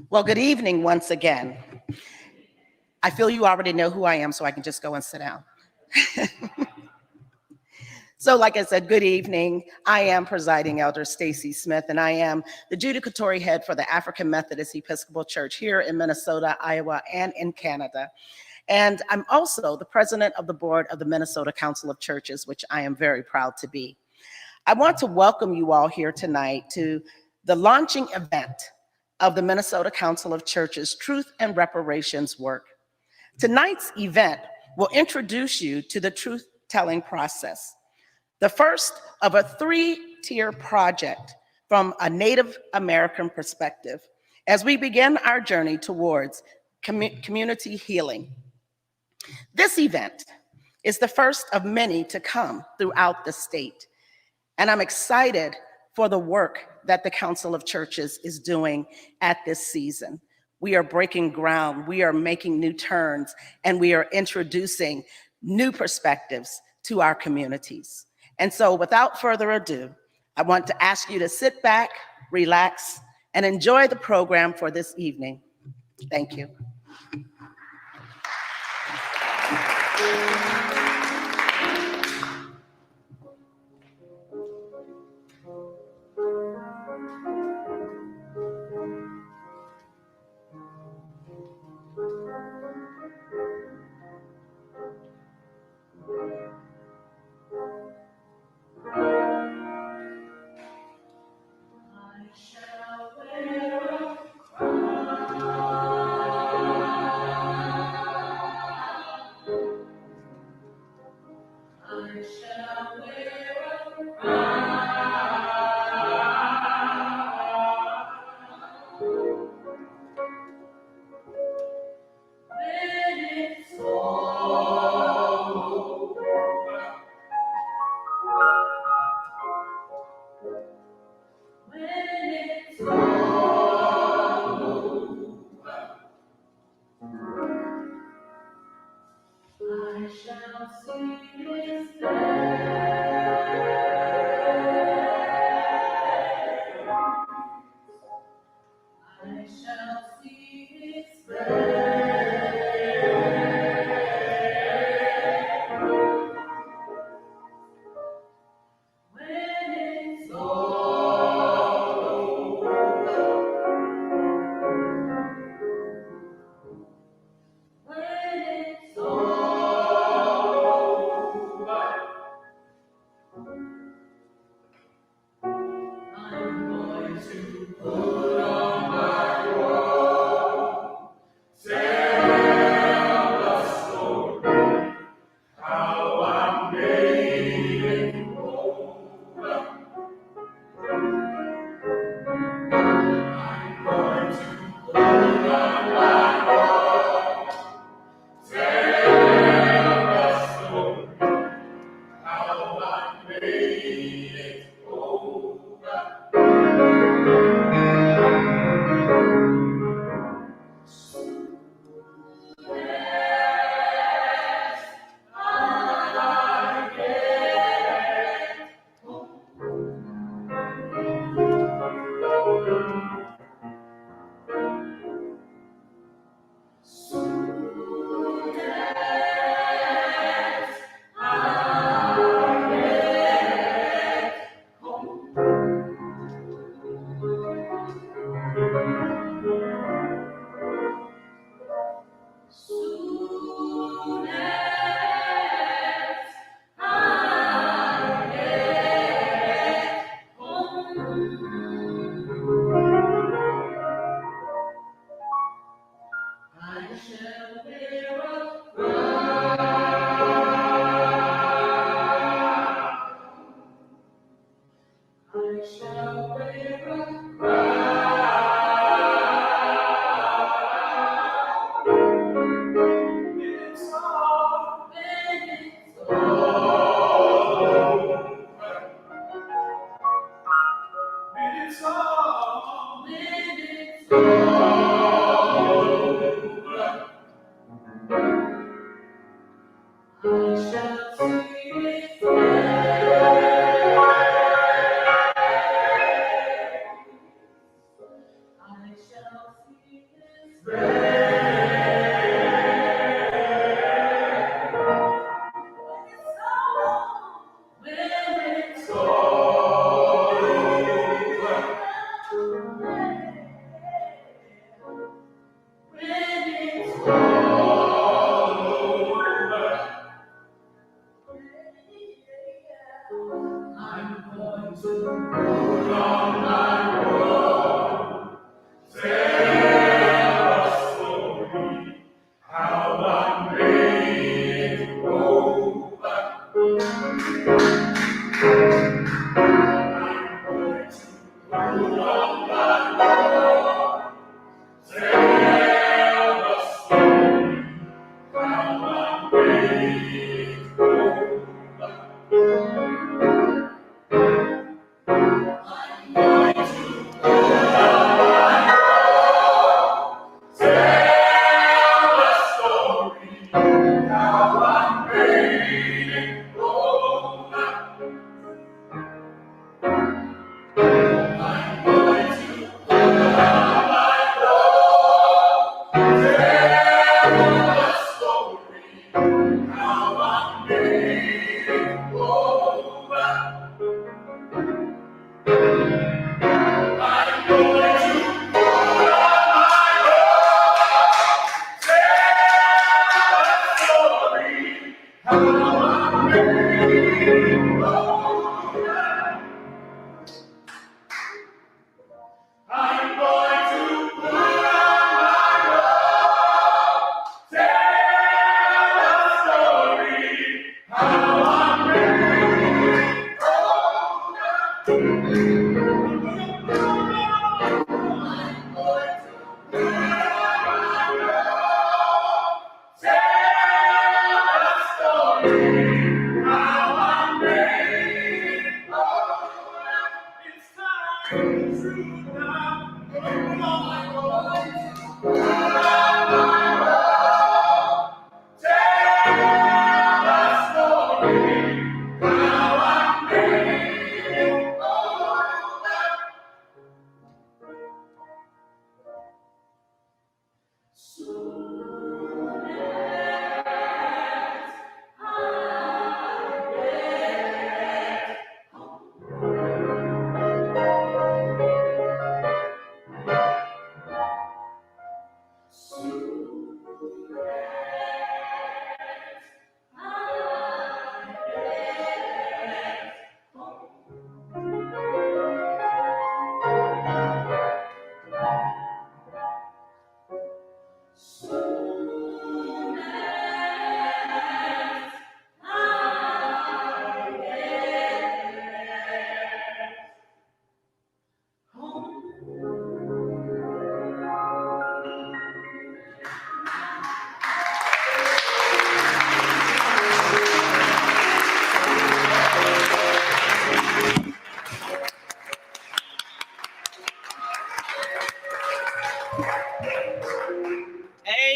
Well, good evening once again. I feel you already know who I am, so I can just go and sit down. So like I said, good evening. I am Presiding Elder Stacy Smith, and I am the Judicatory Head for the African Methodist Episcopal Church here in Minnesota, Iowa, and in Canada. And I'm also the President of the Board of the Minnesota Council of Churches, which I am very proud to be. I want to welcome you all here tonight to the launching event of the Minnesota Council of Churches Truth and Reparations work. Tonight's event will introduce you to the truth-telling process, the first of a three-tier project from a Native American perspective, as we begin our journey towards community healing. This event is the first of many to come throughout the state, and I'm excited for the work that the Council of Churches is doing at this season. We are breaking ground, we are making new turns, and we are introducing new perspectives to our communities. And so without further ado, I want to ask you to sit back, relax, and enjoy the program for this evening. Thank you.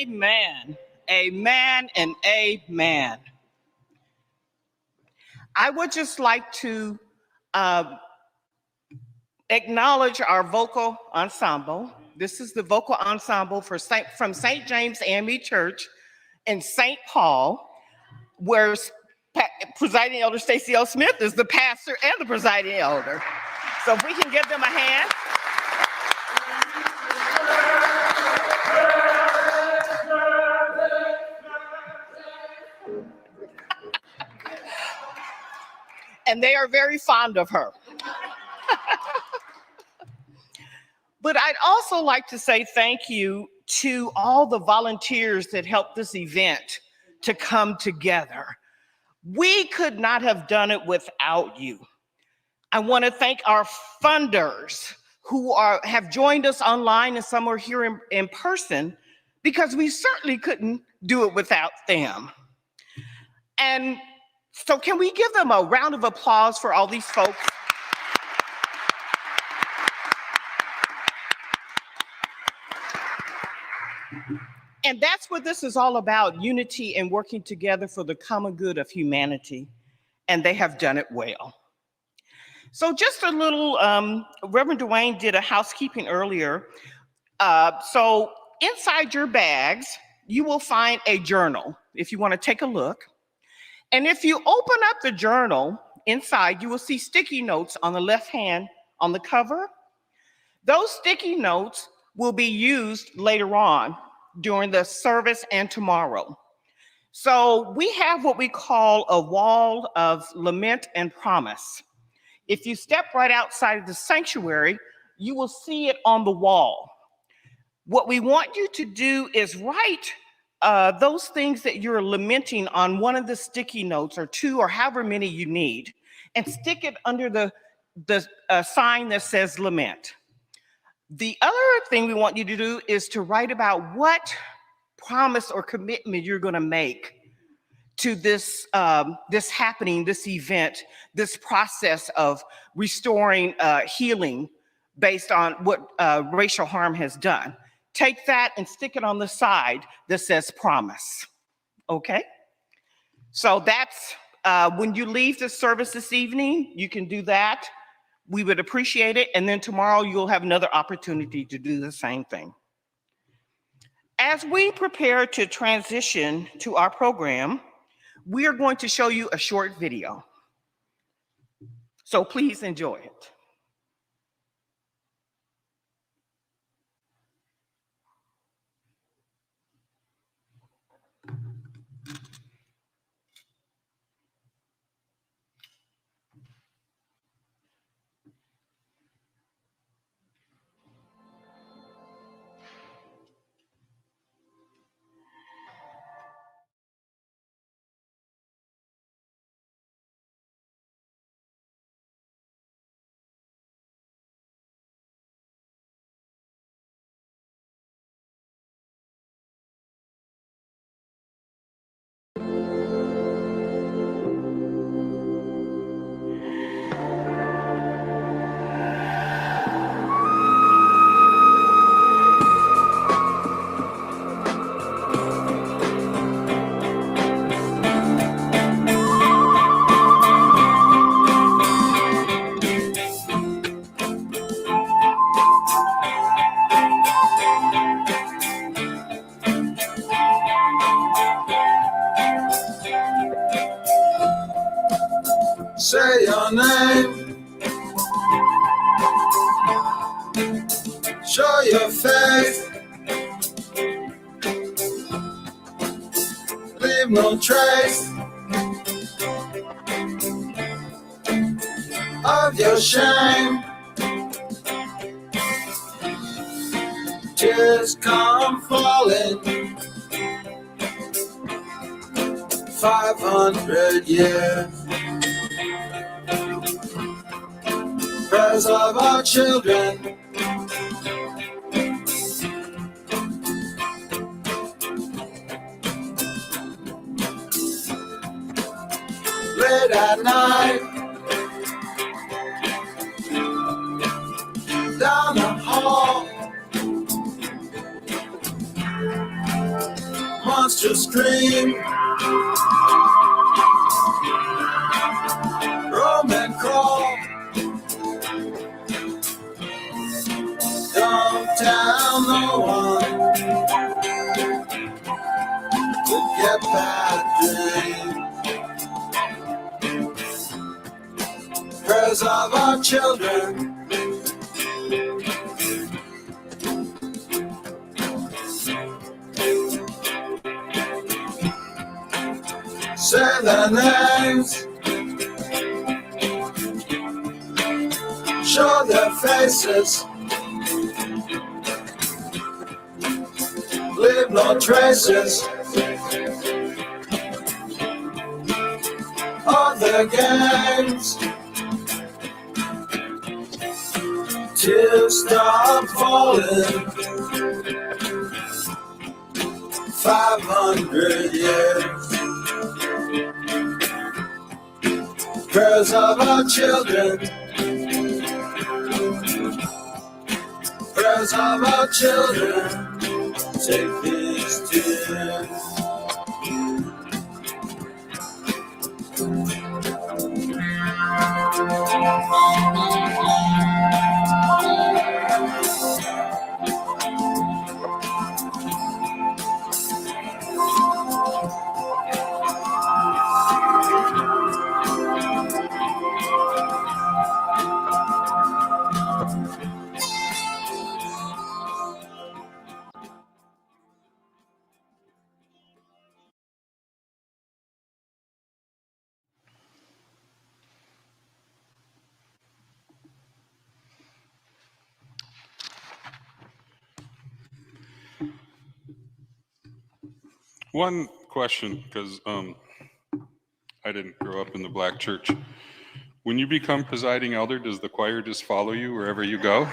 Amen, amen, and amen. I would just like to acknowledge our vocal ensemble. This is the vocal ensemble from St. James AME Church in St. Paul, where Presiding Elder Stacey L. Smith is the pastor and the presiding elder. So if we can give them a hand. And they are very fond of her. But I'd also like to say thank you to all the volunteers that helped this event to come together. We could not have done it without you. I want to thank our funders who have joined us online, and some are here in person, because we certainly couldn't do it without them. And so can we give them a round of applause for all these folks? And that's what this is all about, unity and working together for the common good of humanity. And they have done it well. So just a little, Reverend Dwayne did a housekeeping earlier. So inside your bags, you will find a journal if you want to take a look. And if you open up the journal, inside you will see sticky notes on the left hand on the cover. Those sticky notes will be used later on during the service and tomorrow. So we have what we call a wall of lament and promise. If you step right outside of the sanctuary, you will see it on the wall. What we want you to do is write those things that you're lamenting on one of the sticky notes or two or however many you need, and stick it under the sign that says lament. The other thing we want you to do is to write about what promise or commitment you're going to make to this happening, this event, this process of restoring healing based on what racial harm has done. Take that and stick it on the side that says promise, okay? So that's, when you leave the service this evening, you can do that. We would appreciate it. And then tomorrow you'll have another opportunity to do the same thing. As we prepare to transition to our program, we are going to show you a short video. So please enjoy it. Say your name, show your face, leave no trace of your shame. Tears come falling, 500 years. Prayers of our children, late at night, down the hall, monsters scream, roam and crawl. Don't tell no one to get bad dreams. Prayers of our children, say their names, show their faces, leave no traces of their games. Tears stop falling, 500 years. Prayers of our children, prayers of our children. Take this dear. One question, because I didn't grow up in the black church. When you become presiding elder, does the choir just follow you wherever you go?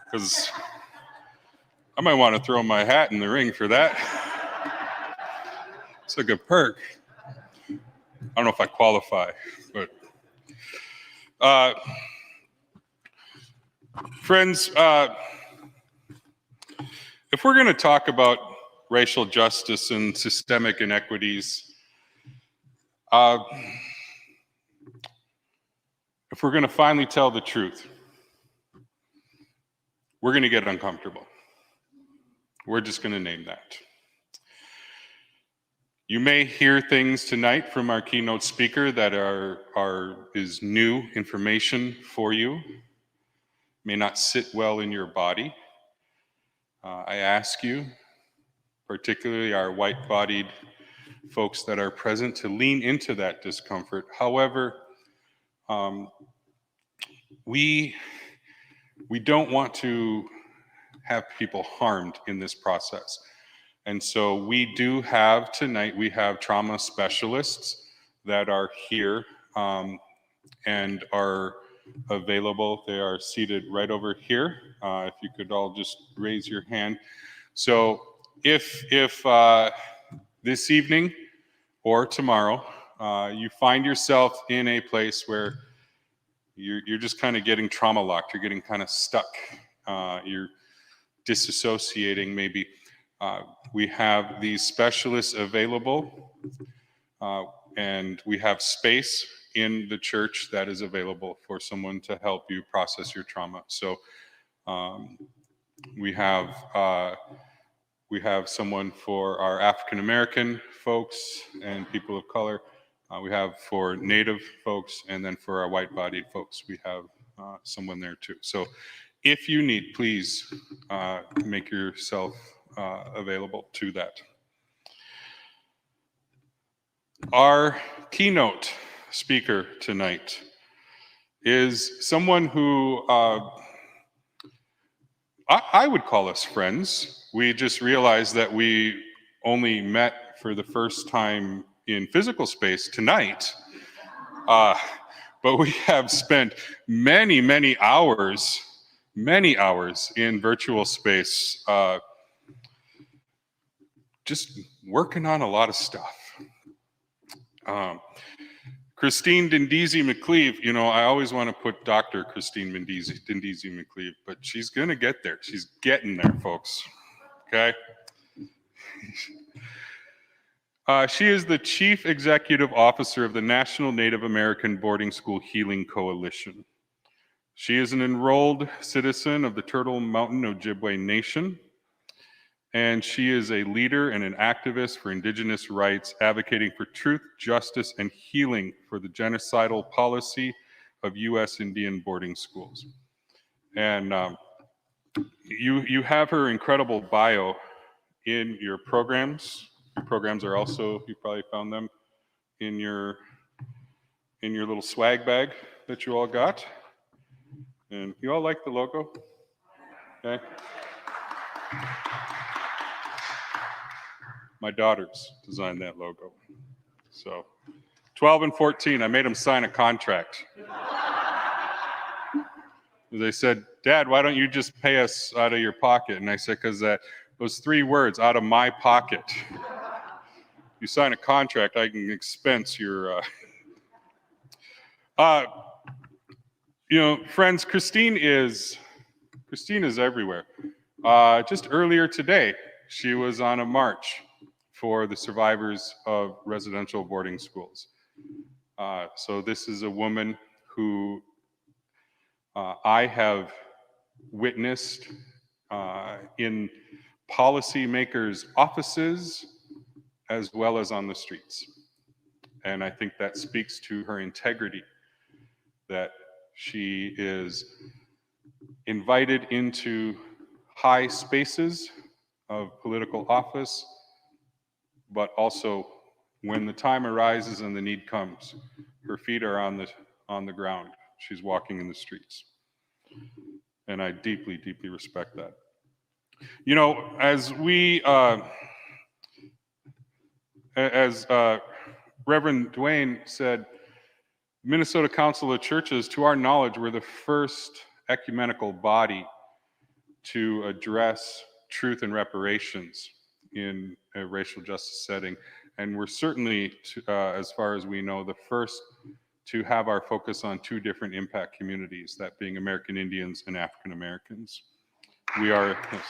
Because I might want to throw my hat in the ring for that. It's like a perk. I don't know if I qualify, but friends, if we're going to talk about racial justice and systemic inequities, if we're going to finally tell the truth, we're going to get uncomfortable. We're just going to name that. You may hear things tonight from our keynote speaker that is new information for you, may not sit well in your body. I ask you, particularly our white-bodied folks that are present, to lean into that discomfort. However, we don't want to have people harmed in this process. And so we do have tonight, we have trauma specialists that are here and are available. They are seated right over here. If you could all just raise your hand. So if this evening or tomorrow you find yourself in a place where you're just kind of getting trauma locked, you're getting kind of stuck, you're disassociating maybe, we have these specialists available, and we have space in the church that is available for someone to help you process your trauma. So we have someone for our African American folks and people of color. We have for Native folks, and then for our white-bodied folks, we have someone there too. So if you need, please make yourself available to that. Our keynote speaker tonight is someone who I would call us friends. We just realized that we only met for the first time in physical space tonight, but we have spent many hours in virtual space, just working on a lot of stuff. Christine Dindisi McCleve, you know, I always want to put Dr. Christine Dindisi McCleve, but she's going to get there. She's getting there, folks. Okay? She is the Chief Executive Officer of the National Native American Boarding School Healing Coalition. She is an enrolled citizen of the Turtle Mountain Ojibwe Nation, and she is a leader and an activist for Indigenous rights, advocating for truth, justice, and healing for the genocidal policy of U.S. Indian boarding schools. And you have her incredible bio in your programs. Your programs are also, you probably found them in your little swag bag that you all got. And you all like the logo? Okay. My daughters designed that logo. So 12 and 14, I made them sign a contract. They said, Dad, why don't you just pay us out of your pocket? And I said, because those 3 words, out of my pocket. You sign a contract, I can expense your... you know, friends, Christine is everywhere. Just earlier today, she was on a march for the survivors of residential boarding schools. So this is a woman who I have witnessed in policymakers' offices as well as on the streets. And I think that speaks to her integrity, that she is invited into high spaces of political office, but also when the time arises and the need comes, her feet are on the ground. She's walking in the streets. And I deeply, deeply respect that. You know, as Reverend Dwayne said, Minnesota Council of Churches, to our knowledge, we're the first ecumenical body to address truth and reparations in a racial justice setting. And we're certainly, as far as we know, the first to have our focus on two different impact communities, that being American Indians and African Americans. We are, yes.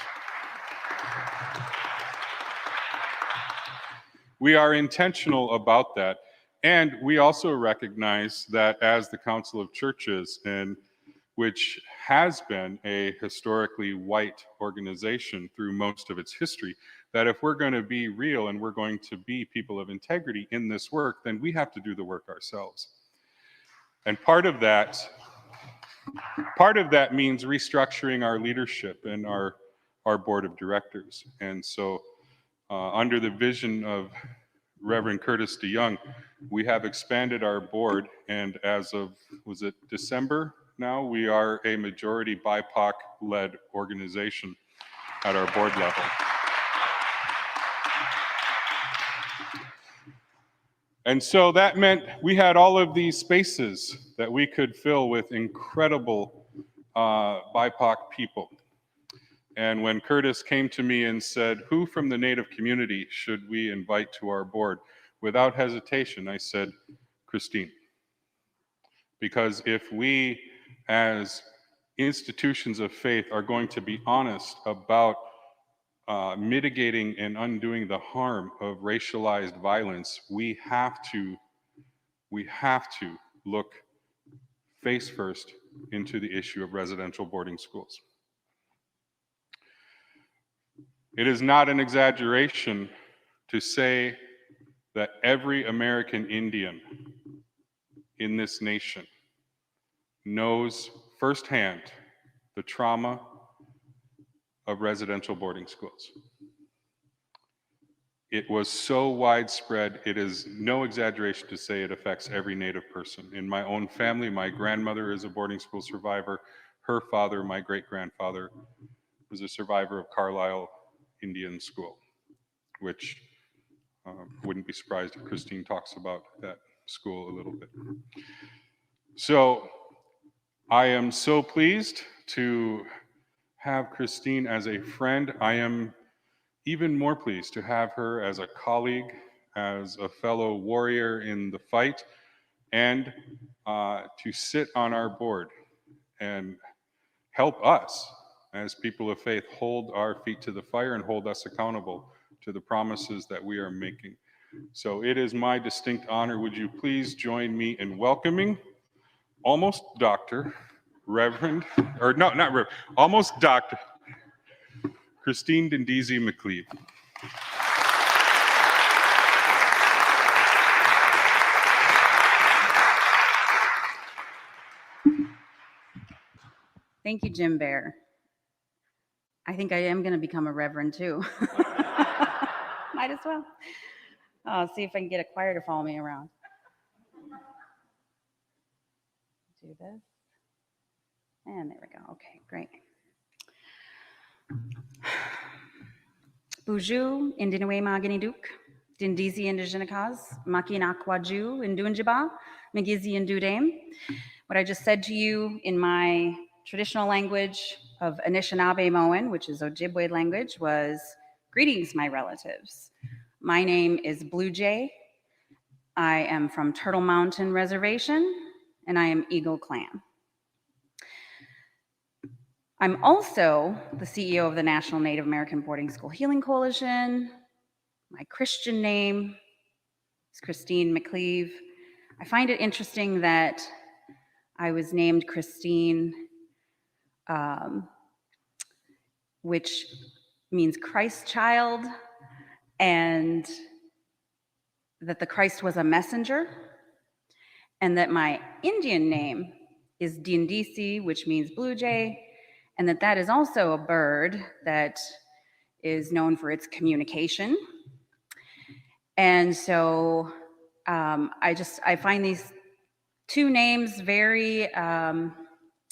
We are intentional about that. And we also recognize that as the Council of Churches, and which has been a historically white organization through most of its history, that if we're going to be real and we're going to be people of integrity in this work, then we have to do the work ourselves. And part of that means restructuring our leadership and our board of directors. And so under the vision of Reverend Curtis DeYoung, we have expanded our board, and as of, was it December now, we are a majority BIPOC-led organization at our board level. And so that meant we had all of these spaces that we could fill with incredible BIPOC people. And when Curtis came to me and said, who from the Native community should we invite to our board? Without hesitation, I said, Christine. Because if we, as institutions of faith, are going to be honest about mitigating and undoing the harm of racialized violence, we have to look face first into the issue of residential boarding schools. It is not an exaggeration to say that every American Indian in this nation knows firsthand the trauma of residential boarding schools. It was so widespread, it is no exaggeration to say it affects every Native person. In my own family, my grandmother is a boarding school survivor. Her father, my great-grandfather, was a survivor of Carlisle Indian School, which wouldn't be surprised if Christine talks about that school a little bit. So I am so pleased to have Christine as a friend. I am even more pleased to have her as a colleague, as a fellow warrior in the fight, and to sit on our board and help us as people of faith hold our feet to the fire and hold us accountable to the promises that we are making. So it is my distinct honor. Would you please join me in welcoming almost Dr. Reverend, or no, not Reverend, almost Dr. Christine Dindisi McLeod. Thank you, Jim Bear. I think I am going to become a reverend too. Might as well. I'll see if I can get a choir to follow me around. Do this. And there we go. Okay, great. Buju, Indinue Maganiduk, Dindisi Indigenicas, Makinakwaju, Indunjiba, Magizi Indudame. What I just said to you in my traditional language of Anishinaabe-Moan, which is Ojibwe language, was, greetings, my relatives. My name is Blue Jay. I am from Turtle Mountain Reservation, and I am Eagle Clan. I'm also the CEO of the National Native American Boarding School Healing Coalition. My Christian name is Christine McCleave. I find it interesting that I was named Christine, which means Christ child, and that the Christ was a messenger, and that my Indian name is Dindisi, which means blue jay, and that is also a bird that is known for its communication. And so I find these two names very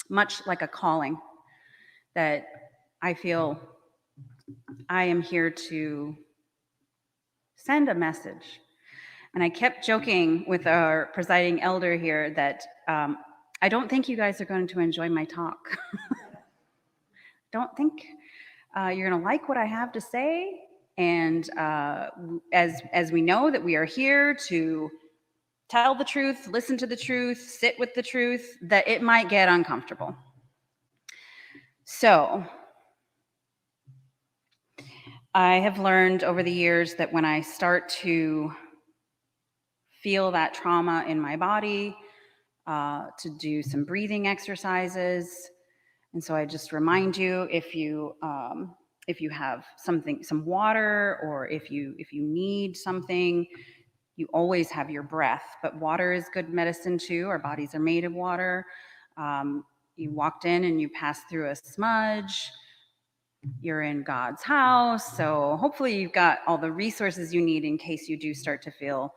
much like a calling, that I feel I am here to send a message. And I kept joking with our presiding elder here that I don't think you guys are going to enjoy my talk. Don't think you're going to like what I have to say. And as we know that we are here to tell the truth, listen to the truth, sit with the truth, that it might get uncomfortable. So I have learned over the years that when I start to feel that trauma in my body, to do some breathing exercises. And so I just remind you, if you have some water, or if you need something, you always have your breath, but water is good medicine too. Our bodies are made of water. You walked in and you passed through a smudge. You're in God's house. So hopefully you've got all the resources you need in case you do start to feel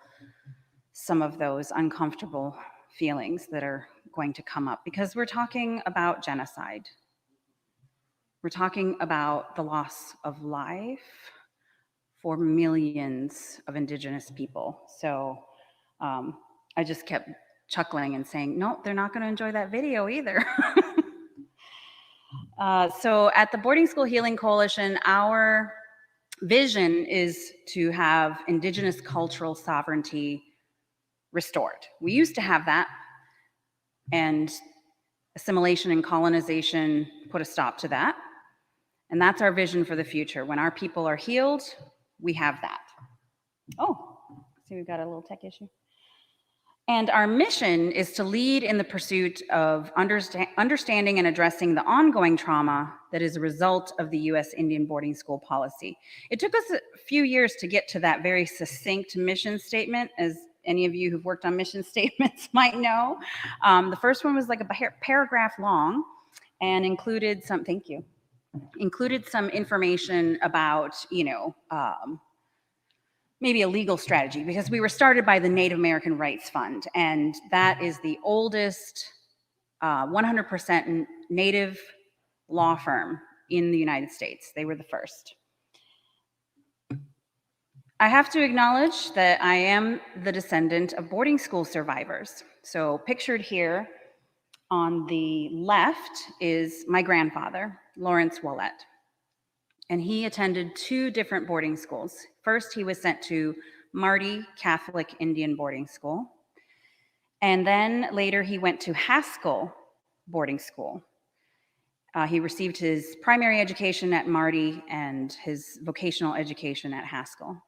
some of those uncomfortable feelings that are going to come up, because we're talking about genocide. We're talking about the loss of life for millions of Indigenous people. So I just kept chuckling and saying, no, they're not going to enjoy that video either. So at the Boarding School Healing Coalition, our vision is to have Indigenous cultural sovereignty restored. We used to have that, and assimilation and colonization put a stop to that. And that's our vision for the future. When our people are healed, we have that. Oh, see, we've got a little tech issue. And our mission is to lead in the pursuit of understanding and addressing the ongoing trauma that is a result of the U.S. Indian boarding school policy. It took us a few years to get to that very succinct mission statement, as any of you who've worked on mission statements might know. The first one was like a paragraph long and included some, thank you, included some information about, maybe a legal strategy, because we were started by the Native American Rights Fund, and that is the oldest 100% Native law firm in the United States. They were the first. I have to acknowledge that I am the descendant of boarding school survivors. So pictured here on the left is my grandfather, Lawrence Willett. And he attended 2 different boarding schools. First, he was sent to Marty Catholic Indian Boarding School. And then later he went to Haskell Boarding School. He received his primary education at Marty and his vocational education at Haskell.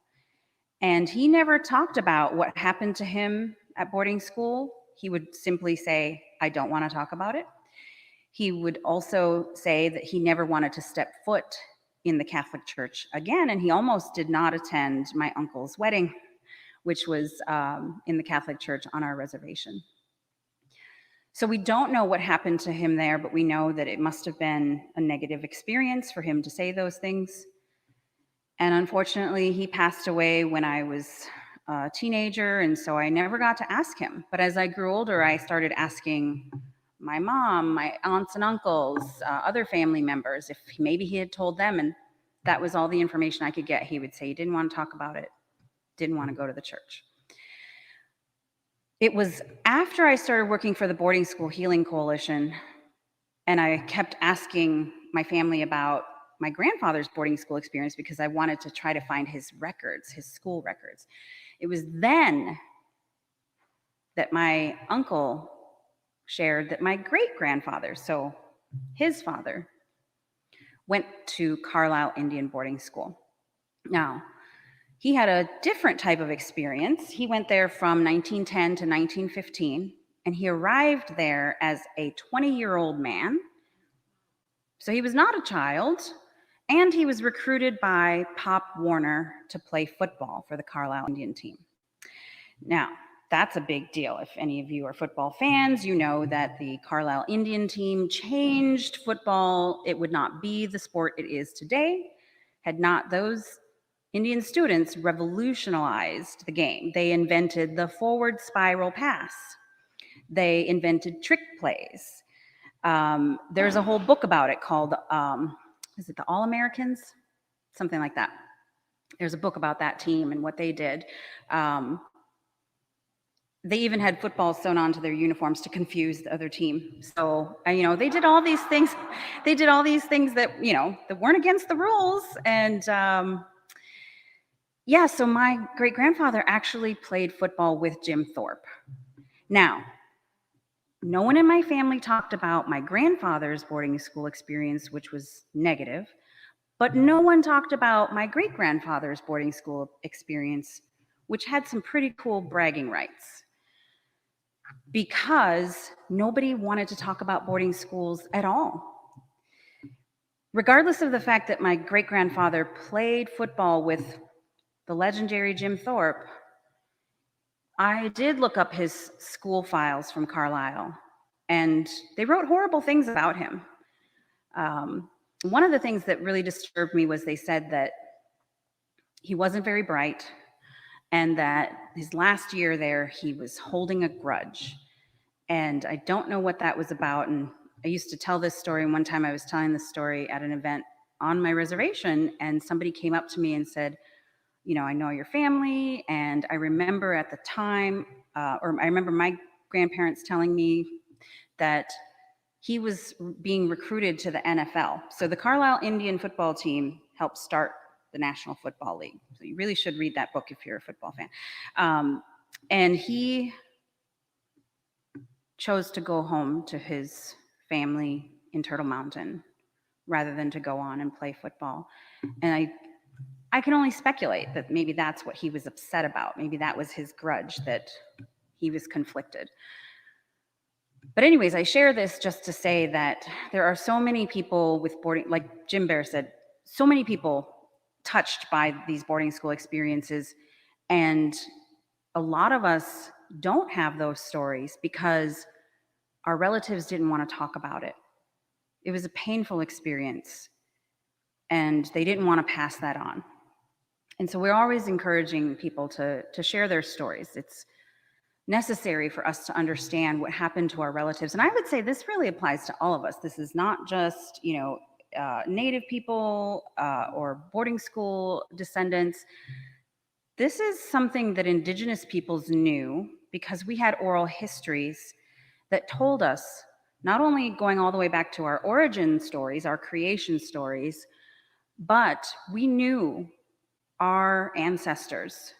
And he never talked about what happened to him at boarding school. He would simply say, I don't want to talk about it. He would also say that he never wanted to step foot in the Catholic Church again, and he almost did not attend my uncle's wedding, which was in the Catholic Church on our reservation. So we don't know what happened to him there, but we know that it must have been a negative experience for him to say those things. And unfortunately, he passed away when I was a teenager, and so I never got to ask him. But as I grew older, I started asking my mom, my aunts and uncles, other family members, if maybe he had told them, and that was all the information I could get. He would say he didn't want to talk about it, didn't want to go to the church. It was after I started working for the Boarding School Healing Coalition, and I kept asking my family about my grandfather's boarding school experience because I wanted to try to find his records, his school records. It was then that my uncle shared that my great-grandfather, so his father, went to Carlisle Indian boarding school. Now, he had a different type of experience. He went there from 1910 to 1915, and he arrived there as a 20-year-old man. So he was not a child, and he was recruited by Pop Warner to play football for the Carlisle Indian team. Now, that's a big deal. If any of you are football fans, you know that the Carlisle Indian team changed football. It would not be the sport it is today had not those Indian students revolutionized the game. They invented the forward spiral pass. They invented trick plays. There's a whole book about it called, is it the All-Americans? Something like that. There's a book about that team and what they did. They even had footballs sewn onto their uniforms to confuse the other team. So, they did all these things. They did all these things that, that weren't against the rules. And yeah, so my great-grandfather actually played football with Jim Thorpe. Now, no one in my family talked about my grandfather's boarding school experience, which was negative, but no one talked about my great-grandfather's boarding school experience, which had some pretty cool bragging rights, because nobody wanted to talk about boarding schools at all. Regardless of the fact that my great-grandfather played football with the legendary Jim Thorpe, I did look up his school files from Carlisle, and they wrote horrible things about him. One of the things that really disturbed me was they said that he wasn't very bright, and that his last year there, he was holding a grudge. And I don't know what that was about. And I used to tell this story, and one time I was telling this story at an event on my reservation, and somebody came up to me and said, I know your family, and I remember at the time, or I remember my grandparents telling me that he was being recruited to the NFL. So the Carlisle Indian football team helped start the National Football League. So you really should read that book if you're a football fan. And he chose to go home to his family in Turtle Mountain rather than to go on and play football. And I can only speculate that maybe that's what he was upset about. Maybe that was his grudge, that he was conflicted. But anyways, I share this just to say that there are so many people with boarding, like Jim Bear said, so many people touched by these boarding school experiences. And a lot of us don't have those stories because our relatives didn't want to talk about it. It was a painful experience, and they didn't want to pass that on. And so we're always encouraging people to share their stories. It's necessary for us to understand what happened to our relatives. And I would say this really applies to all of us. This is not just, Native people or boarding school descendants. This is something that Indigenous peoples knew because we had oral histories that told us, not only going all the way back to our origin stories, our creation stories, but we knew our ancestors,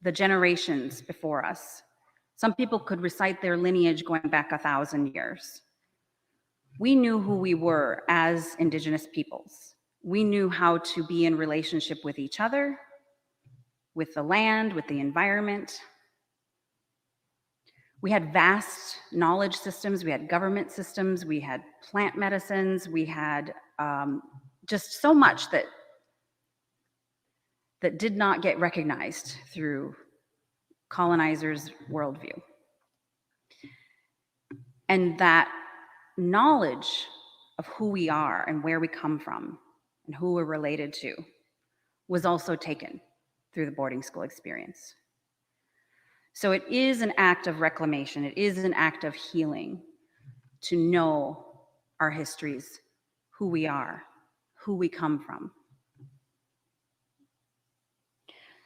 the generations before us. Some people could recite their lineage going back 1,000 years. We knew who we were as Indigenous peoples. We knew how to be in relationship with each other, with the land, with the environment. We had vast knowledge systems. We had government systems. We had plant medicines. We had just so much that did not get recognized through colonizers' worldview. And that knowledge of who we are and where we come from and who we're related to was also taken through the boarding school experience. So it is an act of reclamation. It is an act of healing to know our histories, who we are, who we come from.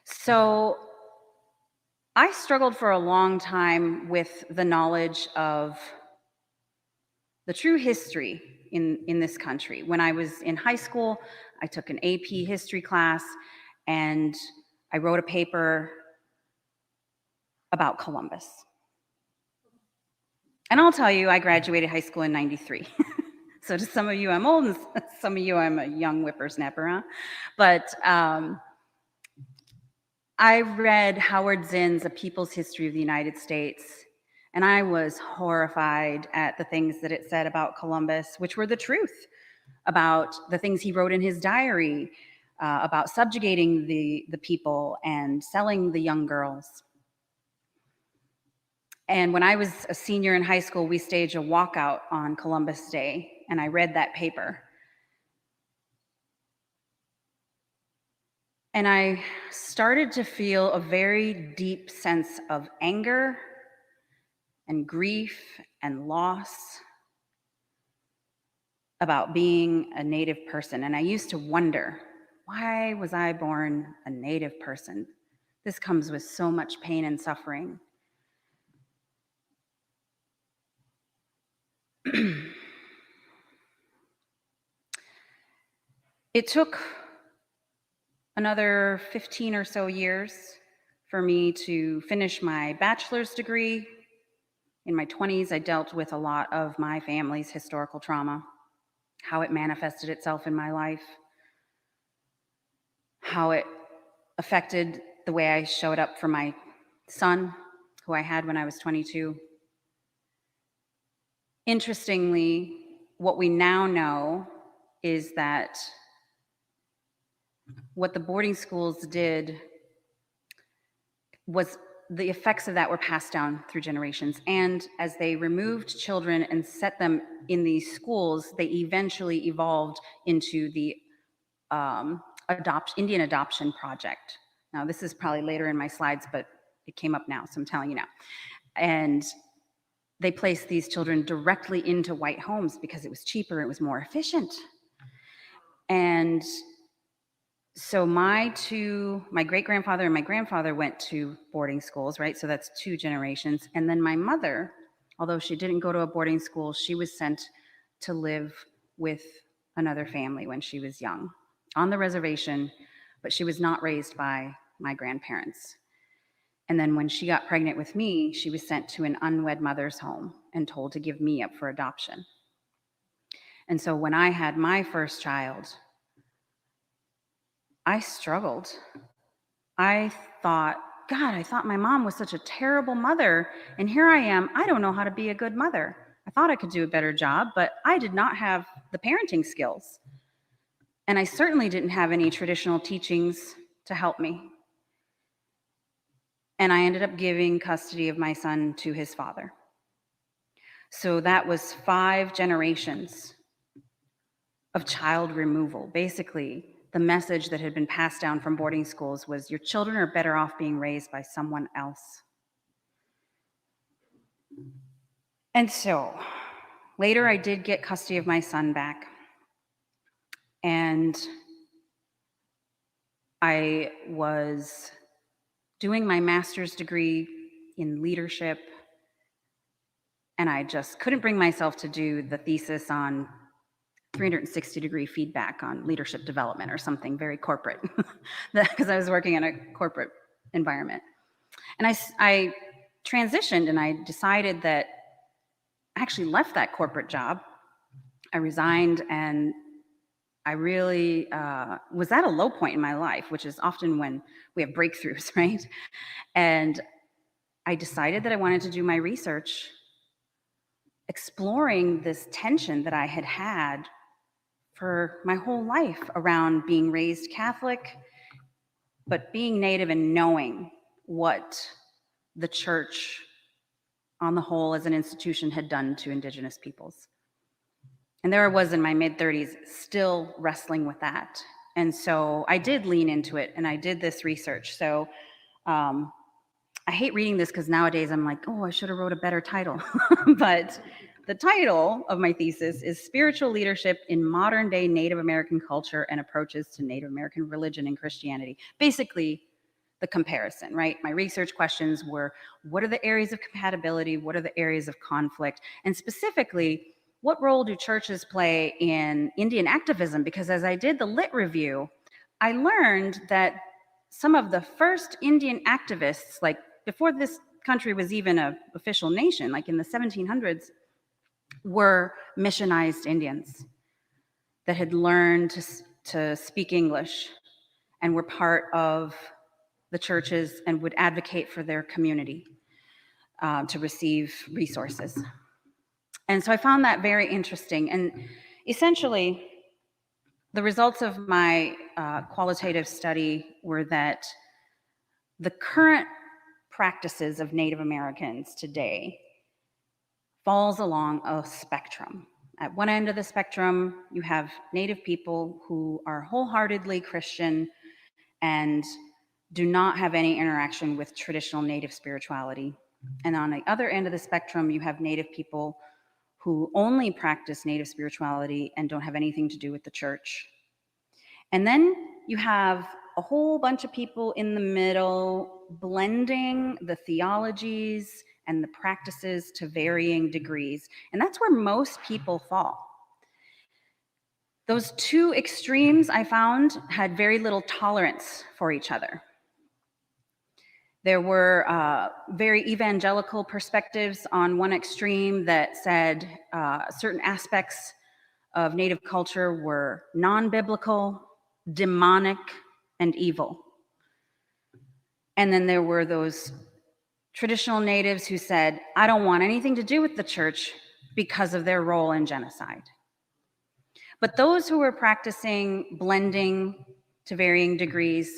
So I struggled for a long time with the knowledge of the true history in this country. When I was in high school, I took an AP history class, and I wrote a paper about Columbus. And I'll tell you, I graduated high school in '93. So to some of you, I'm old, and some of you, I'm a young whippersnapper, huh? But I read Howard Zinn's A People's History of the United States, and I was horrified at the things that it said about Columbus, which were the truth, about the things he wrote in his diary, about subjugating the people and selling the young girls. And when I was a senior in high school, we staged a walkout on Columbus Day, and I read that paper. And I started to feel a very deep sense of anger and grief and loss about being a Native person. And I used to wonder, why was I born a Native person? This comes with so much pain and suffering. It took another 15 or so years for me to finish my bachelor's degree. In my 20s, I dealt with a lot of my family's historical trauma, how it manifested itself in my life, how it affected the way I showed up for my son, who I had when I was 22. Interestingly, what we now know is that what the boarding schools did was the effects of that were passed down through generations. And as they removed children and set them in these schools, they eventually evolved into the Indian Adoption Project. Now, this is probably later in my slides, but it came up now, so I'm telling you now. And they placed these children directly into white homes because it was cheaper, it was more efficient. And so my great-grandfather and my grandfather went to boarding schools, right? So that's 2 generations. And then my mother, although she didn't go to a boarding school, she was sent to live with another family when she was young on the reservation, but she was not raised by my grandparents. And then when she got pregnant with me, she was sent to an unwed mother's home and told to give me up for adoption. And so when I had my first child, I struggled. I thought, God, I thought my mom was such a terrible mother, and here I am, I don't know how to be a good mother. I thought I could do a better job, but I did not have the parenting skills. And I certainly didn't have any traditional teachings to help me. And I ended up giving custody of my son to his father. So that was 5 generations of child removal. Basically, the message that had been passed down from boarding schools was your children are better off being raised by someone else. And so later I did get custody of my son back. And I was doing my master's degree in leadership, and I just couldn't bring myself to do the thesis on 360-degree feedback on leadership development or something very corporate, because I was working in a corporate environment. And I transitioned, and I decided that I actually left that corporate job. I resigned, and I really was at a low point in my life, which is often when we have breakthroughs, right? And I decided that I wanted to do my research, exploring this tension that I had had for my whole life around being raised Catholic, but being Native and knowing what the church on the whole as an institution had done to Indigenous peoples. And there I was in my mid-30s still wrestling with that. And so I did lean into it, and I did this research. So I hate reading this because nowadays I'm like, oh, I should have wrote a better title. But the title of my thesis is Spiritual Leadership in Modern Day Native American Culture and Approaches to Native American Religion and Christianity. Basically, the comparison, right? My research questions were, what are the areas of compatibility? What are the areas of conflict? And specifically, what role do churches play in Indian activism? Because as I did the lit review, I learned that some of the first Indian activists, like before this country was even an official nation, like in the 1700s, were missionized Indians that had learned to speak English and were part of the churches and would advocate for their community to receive resources. And so I found that very interesting. And essentially, the results of my qualitative study were that the current practices of Native Americans today falls along a spectrum. At one end of the spectrum, you have Native people who are wholeheartedly Christian and do not have any interaction with traditional Native spirituality. And on the other end of the spectrum, you have Native people who only practice Native spirituality and don't have anything to do with the church. And then you have a whole bunch of people in the middle blending the theologies and the practices to varying degrees. And that's where most people fall. Those two extremes I found had very little tolerance for each other. There were very evangelical perspectives on one extreme that said certain aspects of Native culture were non-biblical, demonic, and evil. And then there were those traditional natives who said, I don't want anything to do with the church because of their role in genocide. But those who were practicing blending to varying degrees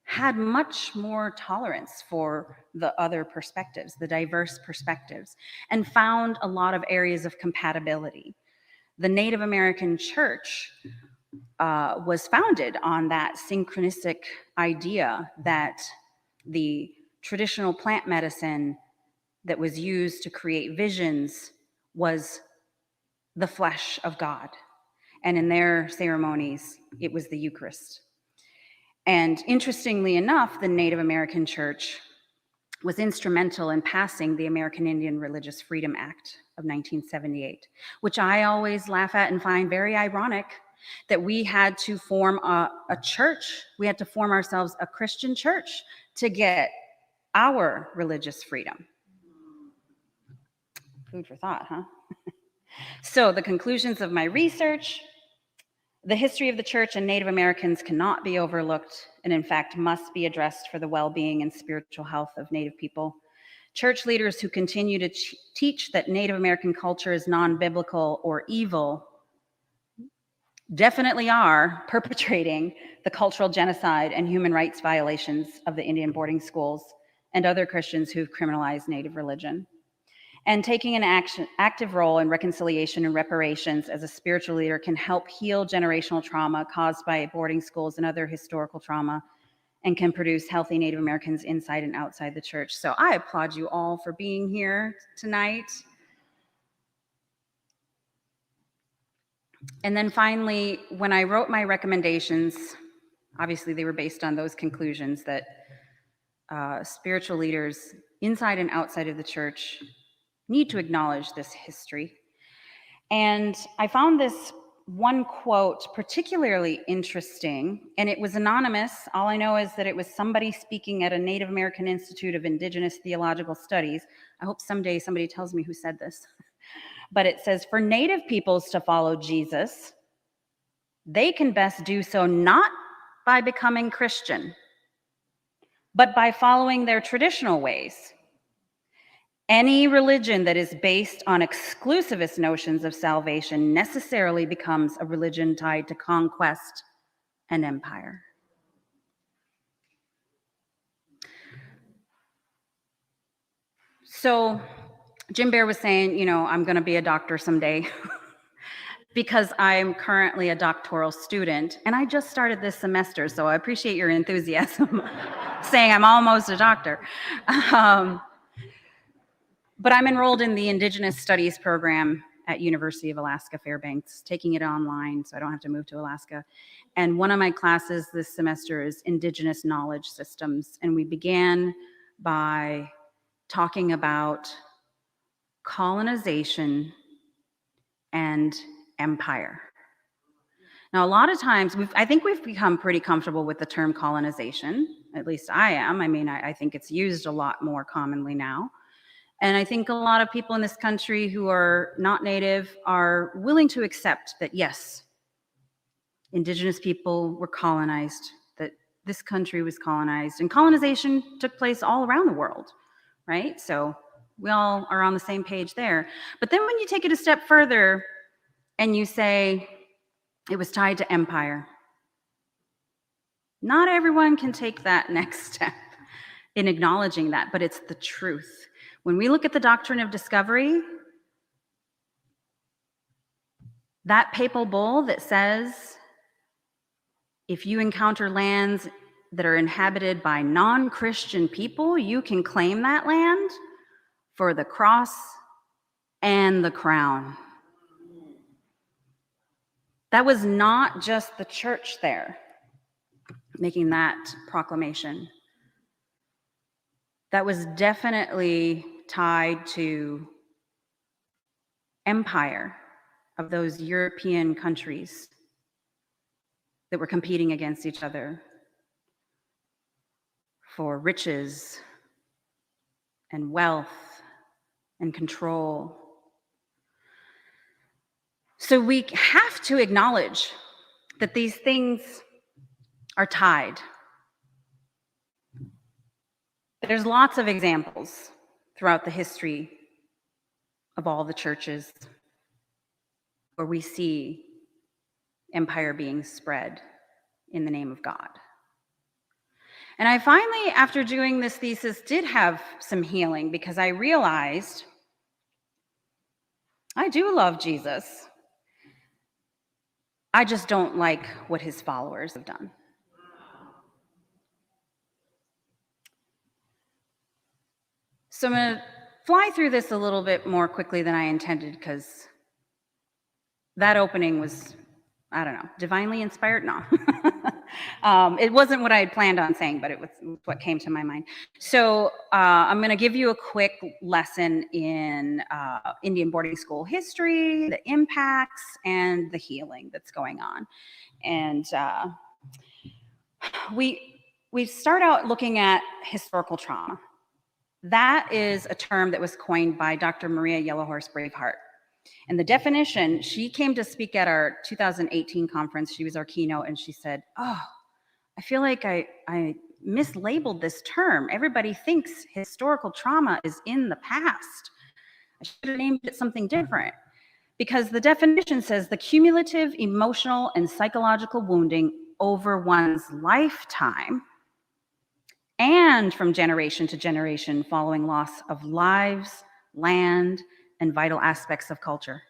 had much more tolerance for the other perspectives, the diverse perspectives, and found a lot of areas of compatibility. The Native American church was founded on that synchronistic idea that the traditional plant medicine that was used to create visions was the flesh of God. And in their ceremonies, it was the Eucharist. And interestingly enough, the Native American church was instrumental in passing the American Indian Religious Freedom Act of 1978, which I always laugh at and find very ironic that we had to form a church, we had to form ourselves a Christian church to get our religious freedom. Food for thought, huh? So the conclusions of my research: the history of the church and Native Americans cannot be overlooked, and in fact must be addressed for the well-being and spiritual health of Native people. Church leaders who continue to teach that Native American culture is non-biblical or evil definitely are perpetrating the cultural genocide and human rights violations of the Indian boarding schools and other Christians who've criminalized Native religion. And taking an active role in reconciliation and reparations as a spiritual leader can help heal generational trauma caused by boarding schools and other historical trauma, and can produce healthy Native Americans inside and outside the church. So I applaud you all for being here tonight. And then finally, when I wrote my recommendations, obviously they were based on those conclusions that spiritual leaders inside and outside of the church need to acknowledge this history. And I found this one quote particularly interesting, and it was anonymous. All I know is that it was somebody speaking at a Native American Institute of Indigenous Theological Studies. I hope someday somebody tells me who said this. But it says, for Native peoples to follow Jesus, they can best do so not by becoming Christian, but by following their traditional ways. Any religion that is based on exclusivist notions of salvation necessarily becomes a religion tied to conquest and empire. So Jim Bear was saying, you know, I'm going to be a doctor someday because I'm currently a doctoral student, and I just started this semester, so I appreciate your enthusiasm saying I'm almost a doctor. But I'm enrolled in the Indigenous Studies program at University of Alaska Fairbanks, taking it online so I don't have to move to Alaska. And one of my classes this semester is Indigenous Knowledge Systems, and we began by talking about colonization and empire. Now, a lot of times, I think we've become pretty comfortable with the term colonization, at least I am. I mean, I think it's used a lot more commonly now. And I think a lot of people in this country who are not Native are willing to accept that, yes, Indigenous people were colonized, that this country was colonized, and colonization took place all around the world, right? So we all are on the same page there. But then when you take it a step further and you say it was tied to empire, not everyone can take that next step in acknowledging that, but it's the truth. When we look at the doctrine of discovery, that papal bull that says if you encounter lands that are inhabited by non-Christian people, you can claim that land for the cross and the crown. That was not just the church there making that proclamation. That was definitely tied to empire of those European countries that were competing against each other for riches and wealth and control. So we have to acknowledge that these things are tied. There's lots of examples throughout the history of all the churches where we see empire being spread in the name of God. And I finally, after doing this thesis, did have some healing because I realized I do love Jesus. I just don't like what his followers have done. So I'm going to fly through this a little bit more quickly than I intended because that opening was, I don't know, divinely inspired? No. It wasn't what I had planned on saying, but it was what came to my mind. So I'm going to give you a quick lesson in Indian boarding school history, the impacts, and the healing that's going on. And we start out looking at historical trauma. That is a term that was coined by Dr. Maria Yellowhorse Braveheart. And the definition, she came to speak at our 2018 conference. She was our keynote, and she said, oh, I feel like I mislabeled this term. Everybody thinks historical trauma is in the past. I should have named it something different. Because the definition says the cumulative emotional and psychological wounding over one's lifetime and from generation to generation following loss of lives, land, and vital aspects of culture.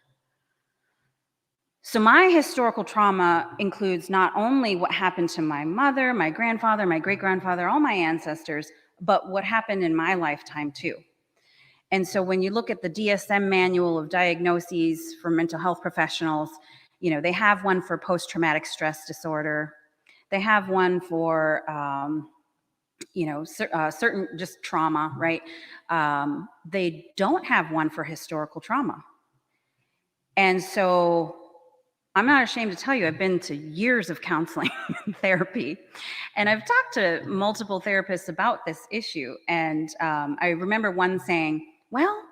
So my historical trauma includes not only what happened to my mother, my grandfather, my great-grandfather, all my ancestors, but what happened in my lifetime too. And so when you look at the DSM manual of diagnoses for mental health professionals, you know, they have one for post-traumatic stress disorder. They have one for certain just trauma, right? They don't have one for historical trauma. And so I'm not ashamed to tell you, I've been to years of counseling and therapy, and I've talked to multiple therapists about this issue. And I remember one saying, well,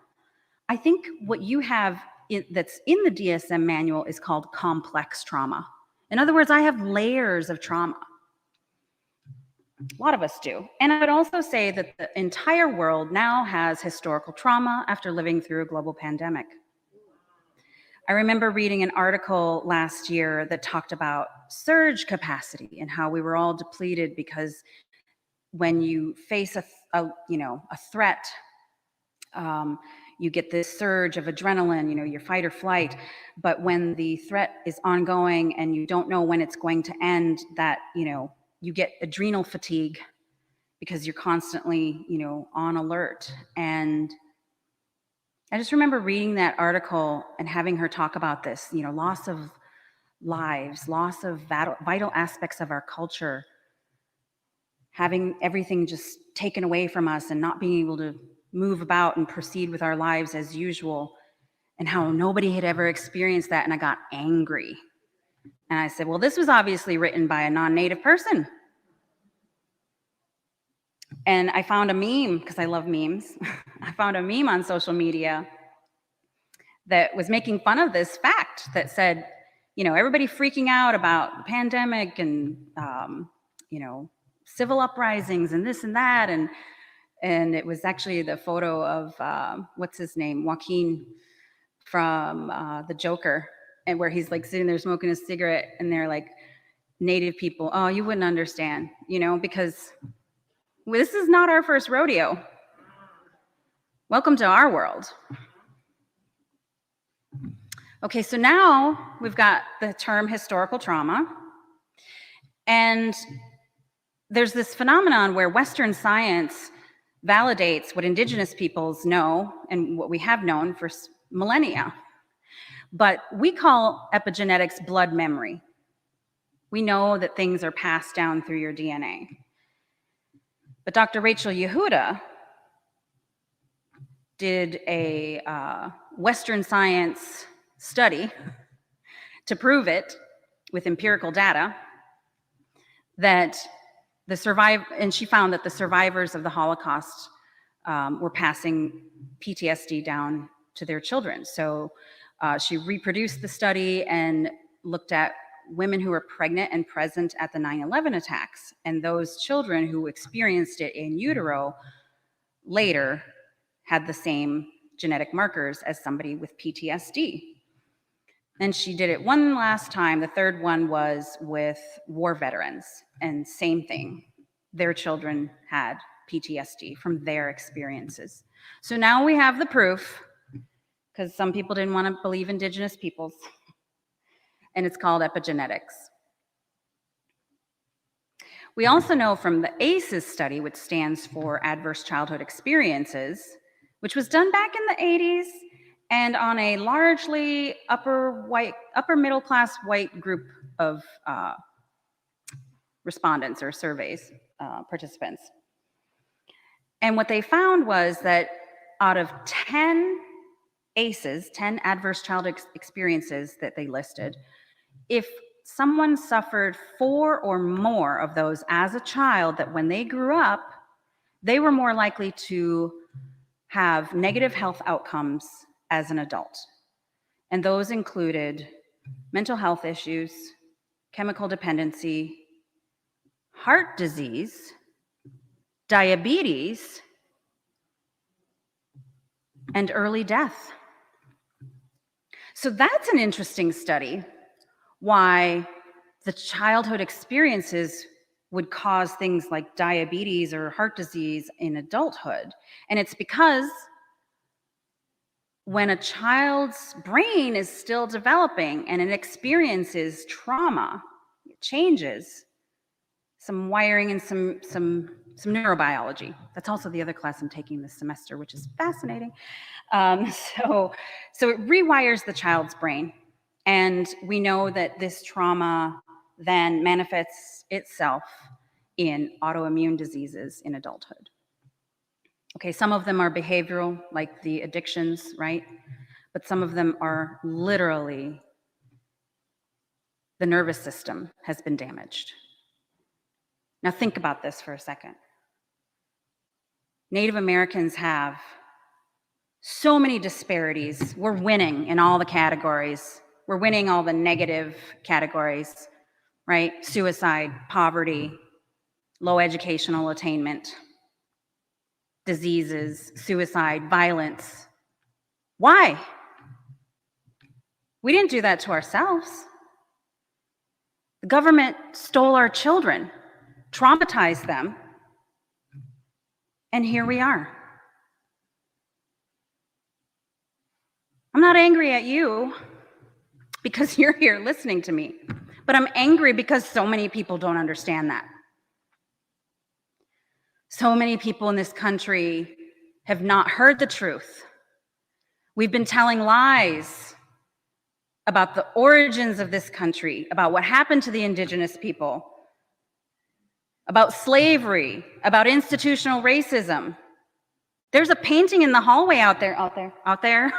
I think what you have that's in the DSM manual is called complex trauma. In other words, I have layers of trauma. A lot of us do. And I would also say that the entire world now has historical trauma after living through a global pandemic. I remember reading an article last year that talked about surge capacity and how we were all depleted because when you face a threat, you get this surge of adrenaline, your fight or flight. But when the threat is ongoing and you don't know when it's going to end, that, you get adrenal fatigue because you're constantly, on alert. And I just remember reading that article and having her talk about this, loss of lives, loss of vital aspects of our culture, having everything just taken away from us and not being able to move about and proceed with our lives as usual, and how nobody had ever experienced that. And I got angry. And I said, well, this was obviously written by a non-native person. And I found a meme, because I love memes. I found a meme on social media that was making fun of this fact that said, you know, everybody freaking out about the pandemic and, you know, civil uprisings and this and that. And it was actually the photo of, what's his name? Joaquin from The Joker, and where he's like sitting there smoking a cigarette, and they're like, Native people, oh, you wouldn't understand, you know, because this is not our first rodeo. Welcome to our world. Okay, so now we've got the term historical trauma, and there's this phenomenon where Western science validates what indigenous peoples know and what we have known for millennia. But we call epigenetics blood memory. We know that things are passed down through your DNA. But Dr. Rachel Yehuda did a Western science study to prove it with empirical data that and she found that the survivors of the Holocaust were passing PTSD down to their children. So she reproduced the study and looked at women who were pregnant and present at the 9/11 attacks, and those children who experienced it in utero later had the same genetic markers as somebody with PTSD. And she did it one last time. The third one was with war veterans, and same thing. Their children had PTSD from their experiences. So now we have the proof, because some people didn't want to believe indigenous peoples, and it's called epigenetics. We also know from the ACEs study, which stands for Adverse Childhood Experiences, which was done back in the 80s, and on a largely upper middle class white group of respondents or surveys, participants. And what they found was that out of 10 ACEs, 10 adverse childhood experiences that they listed, if someone suffered 4 or more of those as a child, that when they grew up, they were more likely to have negative health outcomes as an adult. And those included mental health issues, chemical dependency, heart disease, diabetes, and early death. So that's an interesting study, why the childhood experiences would cause things like diabetes or heart disease in adulthood. And it's because when a child's brain is still developing and it experiences trauma, it changes some wiring and some neurobiology. That's also the other class I'm taking this semester, which is fascinating. So it rewires the child's brain. And we know that this trauma then manifests itself in autoimmune diseases in adulthood. Okay, some of them are behavioral, like the addictions, right? But some of them are literally the nervous system has been damaged. Now think about this for a second. Native Americans have so many disparities. We're winning in all the categories. We're winning all the negative categories, right? Suicide, poverty, low educational attainment, diseases, suicide, violence. Why? We didn't do that to ourselves. The government stole our children, traumatized them, and here we are. I'm not angry at you because you're here listening to me, but I'm angry because so many people don't understand that. So many people in this country have not heard the truth. We've been telling lies about the origins of this country, about what happened to the indigenous people, about slavery, about institutional racism. There's a painting in the hallway out there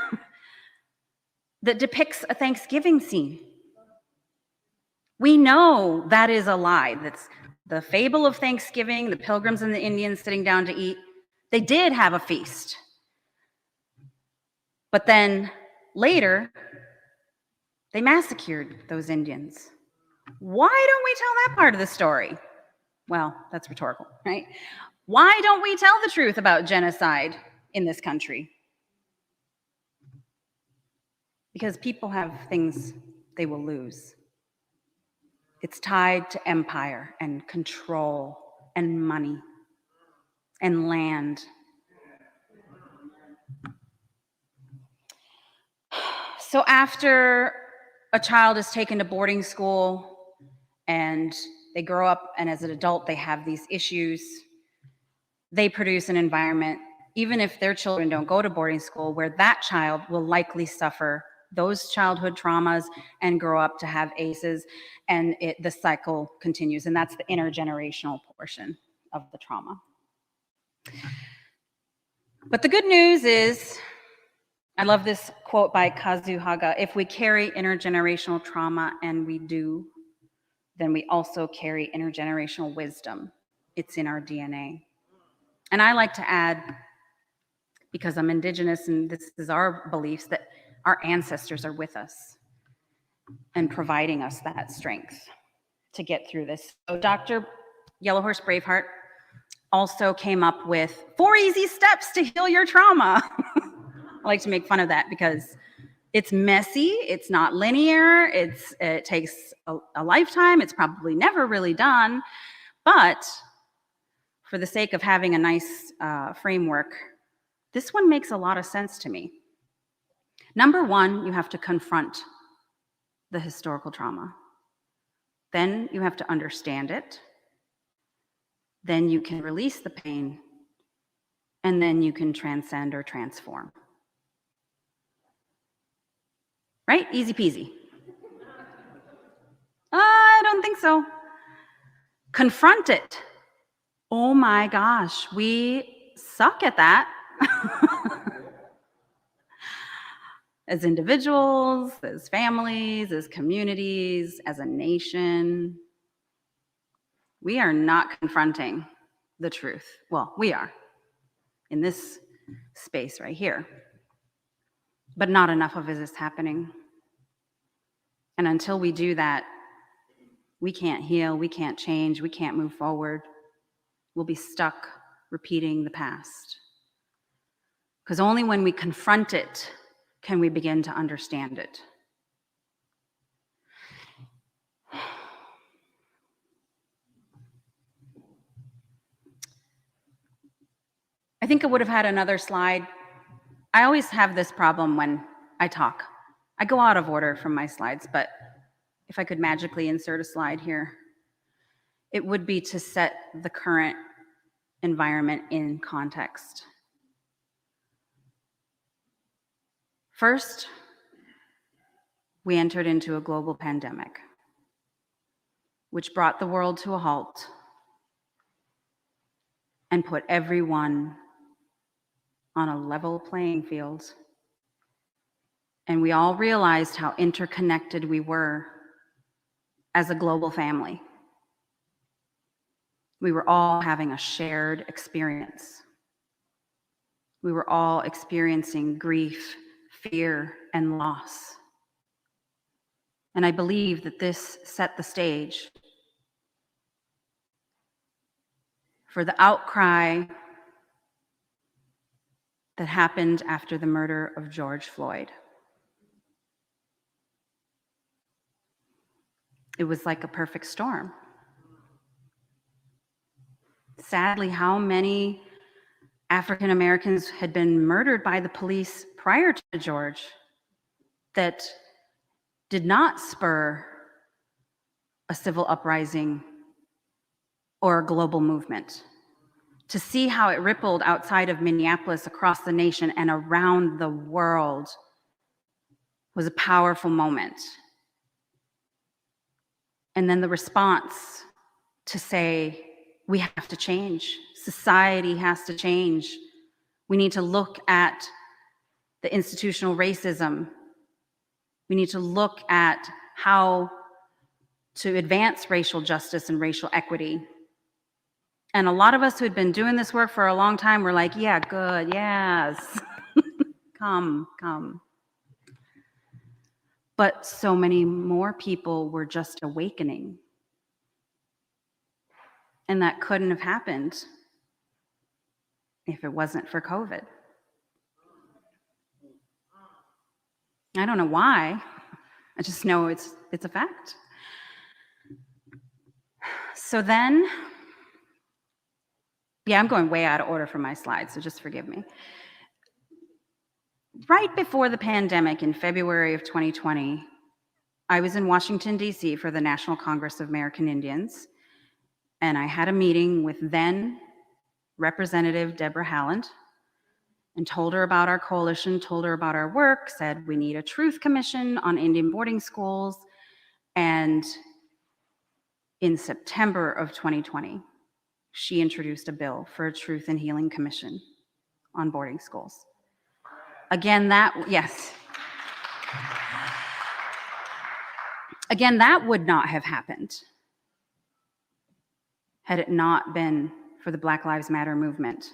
that depicts a Thanksgiving scene. We know that is a lie. That's the fable of Thanksgiving, the Pilgrims and the Indians sitting down to eat. They did have a feast, But then later, they massacred those Indians. Why don't we tell that part of the story? Well, that's rhetorical, right? Why don't we tell the truth about genocide in this country? Because people have things they will lose. It's tied to empire and control and money and land. So after a child is taken to boarding school and they grow up, and as an adult they have these issues, they produce an environment, even if their children don't go to boarding school, where that child will likely suffer those childhood traumas and grow up to have ACEs, and the cycle continues, and that's the intergenerational portion of the trauma. But the good news is, I love this quote by Kazu Haga, if we carry intergenerational trauma, and we do, then we also carry intergenerational wisdom. It's in our DNA. And I like to add, because I'm Indigenous and this is our beliefs, that our ancestors are with us and providing us that strength to get through this. So Dr. Yellowhorse Braveheart also came up with 4 easy steps to heal your trauma. I like to make fun of that because it's messy, it's not linear, it takes a lifetime, it's probably never really done, but for the sake of having a nice framework, this one makes a lot of sense to me. Number one, you have to confront the historical trauma. Then you have to understand it. Then you can release the pain. And then you can transcend or transform. Right? Easy peasy. I don't think so. Confront it. Oh my gosh, we suck at that. As individuals, as families, as communities, as a nation, we are not confronting the truth. Well, we are in this space right here, but not enough of it is happening. And until we do that, we can't heal, we can't change, we can't move forward. We'll be stuck repeating the past. Because only when we confront it can we begin to understand it. I think I would have had another slide. I always have this problem when I talk. I go out of order from my slides, but if I could magically insert a slide here, it would be to set the current environment in context. First, we entered into a global pandemic, which brought the world to a halt and put everyone on a level playing field. And we all realized how interconnected we were as a global family. We were all having a shared experience. We were all experiencing grief, fear, and loss. And I believe that this set the stage for the outcry that happened after the murder of George Floyd. It was like a perfect storm. Sadly, how many African Americans had been murdered by the police prior to George that did not spur a civil uprising or a global movement? To see how it rippled outside of Minneapolis, across the nation, and around the world was a powerful moment. And then the response to say, we have to change. Society has to change. We need to look at the institutional racism. We need to look at how to advance racial justice and racial equity. And a lot of us who had been doing this work for a long time were like, yeah, good, yes. come, come. But so many more people were just awakening. And that couldn't have happened if it wasn't for COVID. I don't know why. I just know it's a fact. So then, yeah, I'm going way out of order for my slides, so just forgive me. Right before the pandemic in February of 2020, I was in Washington, D.C. for the National Congress of American Indians, and I had a meeting with then Representative Deborah Haaland and told her about our coalition, told her about our work, said we need a truth commission on Indian boarding schools. And in September of 2020, she introduced a bill for a truth and healing commission on boarding schools. Again, that would not have happened had it not been for the Black Lives Matter movement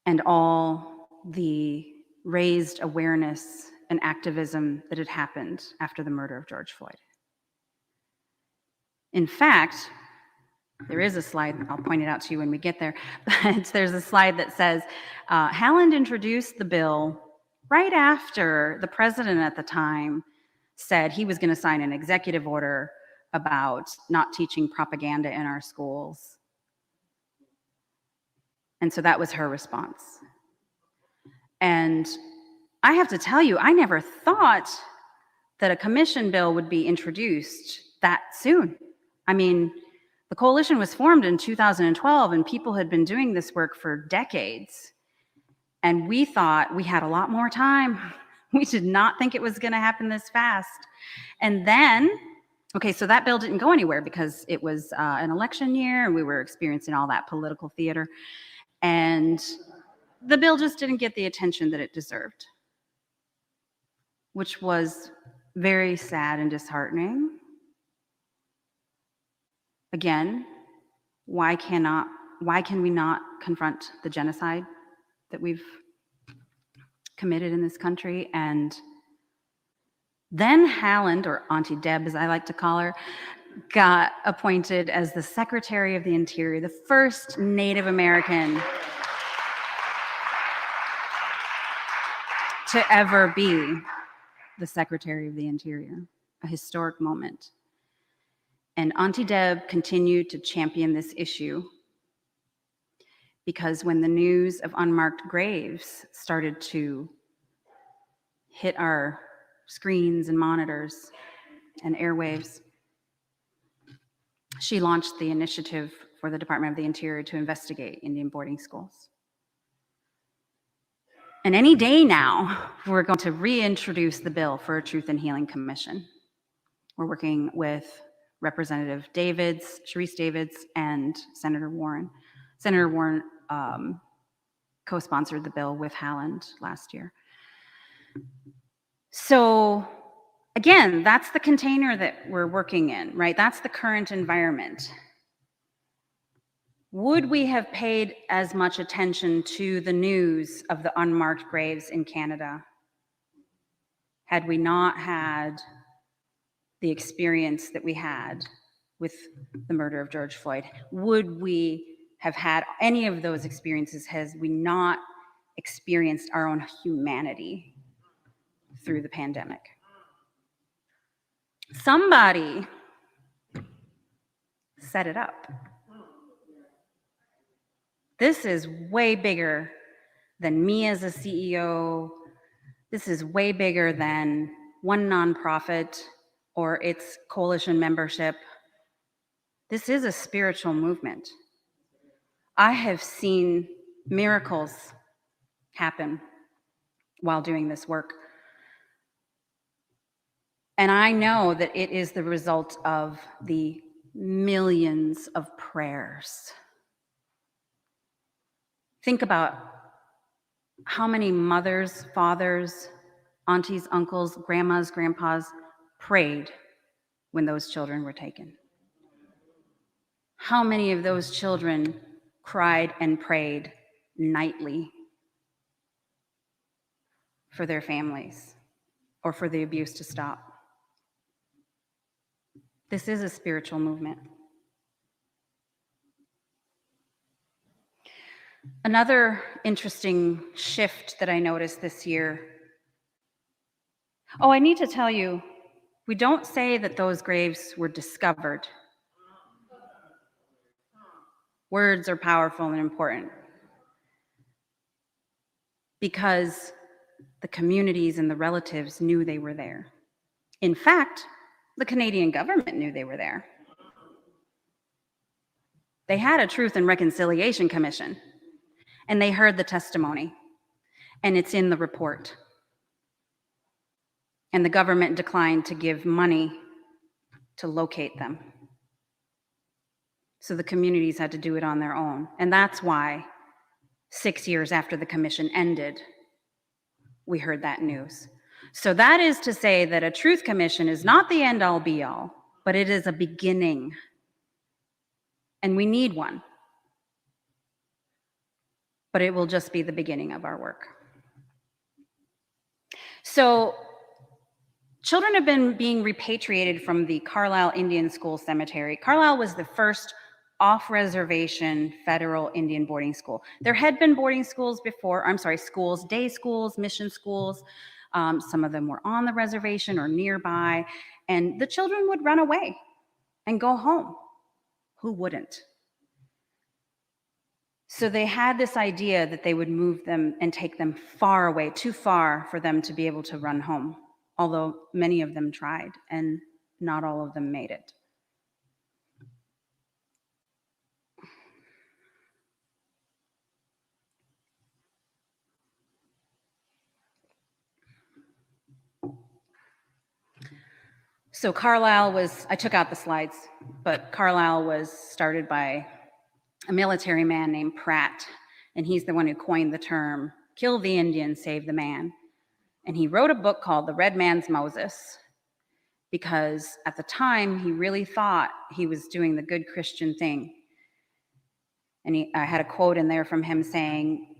and all the raised awareness and activism that had happened after the murder of George Floyd. In fact, there is a slide, I'll point it out to you when we get there, but there's a slide that says, Haaland introduced the bill right after the president at the time said he was going to sign an executive order about not teaching propaganda in our schools. And so that was her response. And I have to tell you, I never thought that a commission bill would be introduced that soon. I mean, the coalition was formed in 2012 and people had been doing this work for decades. And we thought we had a lot more time. We did not think it was going to happen this fast. And then, okay, so that bill didn't go anywhere because it was an election year and we were experiencing all that political theater. And the bill just didn't get the attention that it deserved, which was very sad and disheartening. Again, why can we not confront the genocide that we've committed in this country? And then Haaland, or Auntie Deb as I like to call her, got appointed as the Secretary of the Interior, the first Native American to ever be the Secretary of the Interior, a historic moment. And Auntie Deb continued to champion this issue because when the news of unmarked graves started to hit our screens and monitors and airwaves, she launched the initiative for the Department of the Interior to investigate Indian boarding schools. And any day now, we're going to reintroduce the bill for a Truth and Healing Commission. We're working with Representative Sharice Davids, and Senator Warren. Senator Warren co-sponsored the bill with Haaland last year. So again, that's the container that we're working in, right? That's the current environment. Would we have paid as much attention to the news of the unmarked graves in Canada had we not had the experience that we had with the murder of George Floyd? Would we have had any of those experiences had we not experienced our own humanity through the pandemic? Somebody set it up. This is way bigger than me as a CEO. This is way bigger than one nonprofit or its coalition membership. This is a spiritual movement. I have seen miracles happen while doing this work. And I know that it is the result of the millions of prayers. Think about how many mothers, fathers, aunties, uncles, grandmas, grandpas prayed when those children were taken. How many of those children cried and prayed nightly for their families or for the abuse to stop. This is a spiritual movement. Another interesting shift that I noticed this year. Oh, I need to tell you, we don't say that those graves were discovered. Words are powerful and important because the communities and the relatives knew they were there. In fact, the Canadian government knew they were there. They had a Truth and Reconciliation Commission, and they heard the testimony, and it's in the report. And the government declined to give money to locate them. So the communities had to do it on their own. And that's why 6 years after the commission ended, we heard that news. So that is to say that a truth commission is not the end all be all, but it is a beginning. And we need one. But it will just be the beginning of our work. So children have been being repatriated from the Carlisle Indian School Cemetery. Carlisle was the first off-reservation federal Indian boarding school. There had been boarding schools before, schools, day schools, mission schools. Some of them were on the reservation or nearby, and the children would run away and go home. Who wouldn't? So they had this idea that they would move them and take them far away, too far for them to be able to run home, although many of them tried and not all of them made it. So Carlisle was, I took out the slides, but Carlisle was started by a military man named Pratt, and he's the one who coined the term, kill the Indian, save the man. And he wrote a book called The Red Man's Moses, because at the time, he really thought he was doing the good Christian thing. And I had a quote in there from him saying,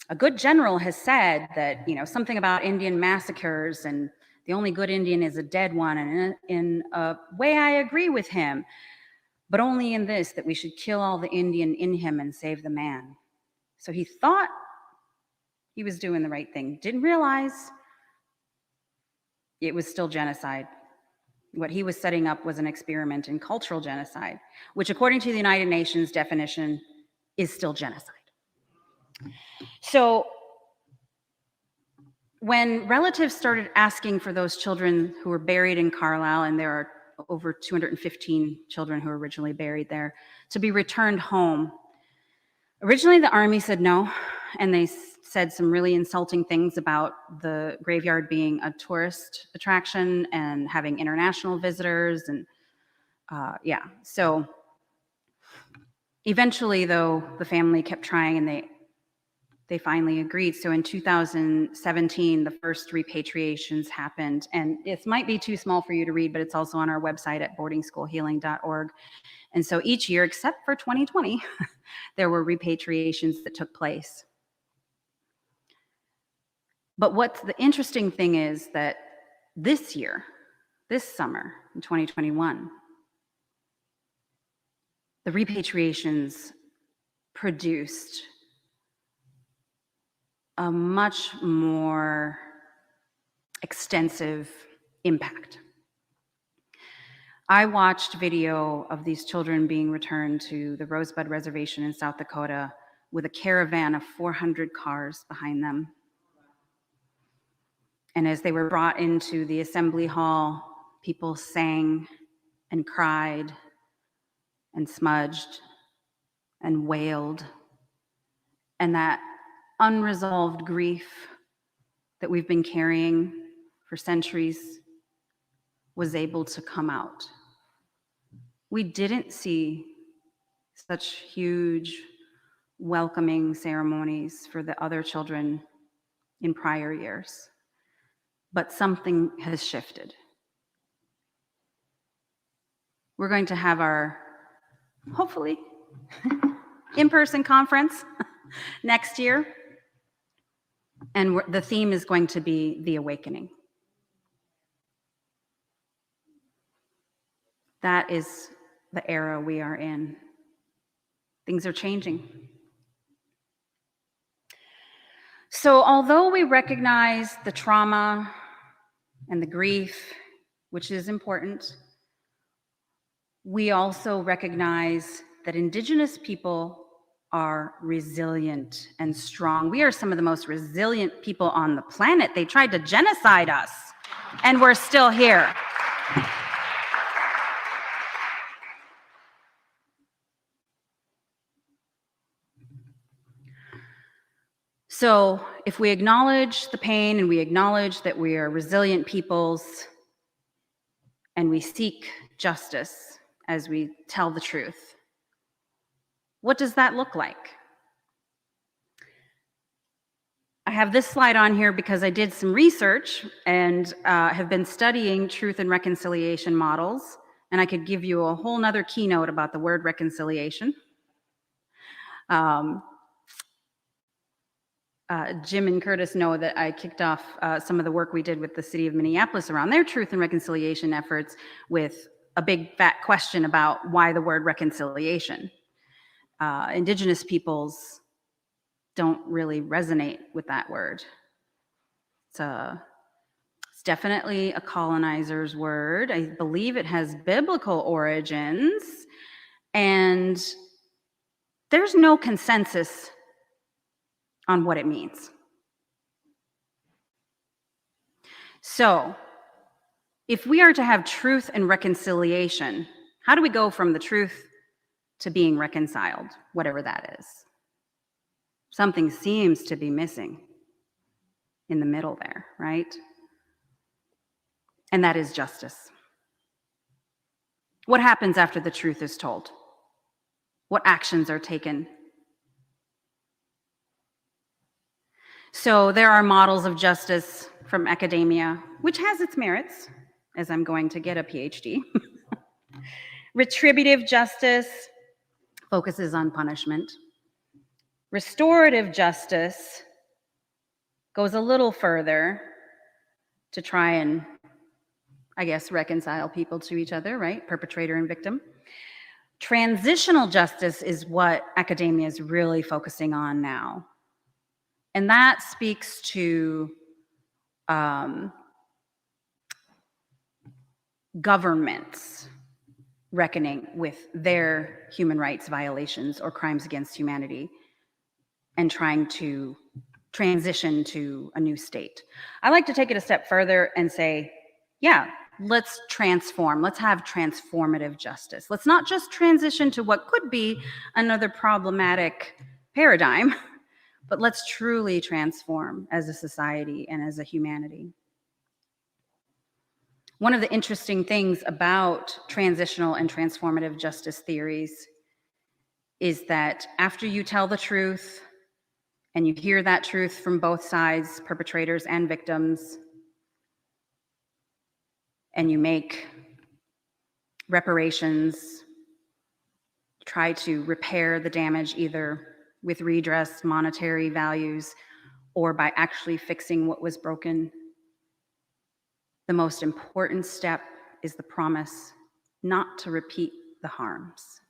a good general has said that, something about Indian massacres and the only good Indian is a dead one. And in a way, I agree with him, but only in this, that we should kill all the Indian in him and save the man. So he thought he was doing the right thing, didn't realize it was still genocide. What he was setting up was an experiment in cultural genocide, which according to the United Nations definition is still genocide. So when relatives started asking for those children who were buried in Carlisle, and there are over 215 children who were originally buried there, to be returned home, originally the Army said no, and they said some really insulting things about the graveyard being a tourist attraction and having international visitors, and so eventually, though, the family kept trying, and they finally agreed. So in 2017, the first repatriations happened. And it might be too small for you to read, but it's also on our website at boardingschoolhealing.org. And so each year, except for 2020, there were repatriations that took place. But what's the interesting thing is that this year, this summer, in 2021, the repatriations produced a much more extensive impact. I watched video of these children being returned to the Rosebud Reservation in South Dakota with a caravan of 400 cars behind them. And as they were brought into the assembly hall, people sang and cried and smudged and wailed. And that unresolved grief that we've been carrying for centuries was able to come out. We didn't see such huge welcoming ceremonies for the other children in prior years, but something has shifted. We're going to have our, hopefully, in-person conference next year. And the theme is going to be the awakening. That is the era we are in. Things are changing. So although we recognize the trauma and the grief, which is important, we also recognize that Indigenous people are resilient and strong. We are some of the most resilient people on the planet. They tried to genocide us, and we're still here. So if we acknowledge the pain and we acknowledge that we are resilient peoples and we seek justice as we tell the truth, what does that look like? I have this slide on here because I did some research and have been studying truth and reconciliation models, and I could give you a whole nother keynote about the word reconciliation. Jim and Curtis know that I kicked off some of the work we did with the city of Minneapolis around their truth and reconciliation efforts with a big fat question about why the word reconciliation. Indigenous peoples don't really resonate with that word. It's definitely a colonizer's word. I believe it has biblical origins, and there's no consensus on what it means. So, if we are to have truth and reconciliation, how do we go from the truth to being reconciled, whatever that is? Something seems to be missing in the middle there, right? And that is justice. What happens after the truth is told? What actions are taken? So there are models of justice from academia, which has its merits, as I'm going to get a PhD. Retributive justice focuses on punishment. Restorative justice goes a little further to try and, I guess, reconcile people to each other, right? Perpetrator and victim. Transitional justice is what academia is really focusing on now. And that speaks to governments reckoning with their human rights violations or crimes against humanity and trying to transition to a new state. I like to take it a step further and say, yeah, let's transform. Let's have transformative justice. Let's not just transition to what could be another problematic paradigm, but let's truly transform as a society and as a humanity. One of the interesting things about transitional and transformative justice theories is that after you tell the truth and you hear that truth from both sides, perpetrators and victims, and you make reparations, try to repair the damage either with redress, monetary values, or by actually fixing what was broken. The most important step is the promise not to repeat the harms.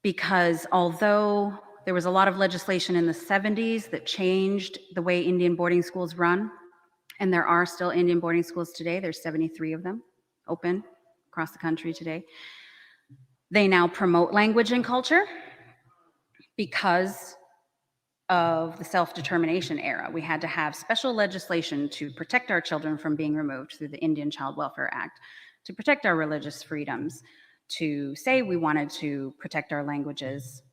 Because although there was a lot of legislation in the 70s that changed the way Indian boarding schools run, and there are still Indian boarding schools today, there's 73 of them open across the country today. They now promote language and culture because of the self-determination era. We had to have special legislation to protect our children from being removed through the Indian Child Welfare Act, to protect our religious freedoms, to say we wanted to protect our languages.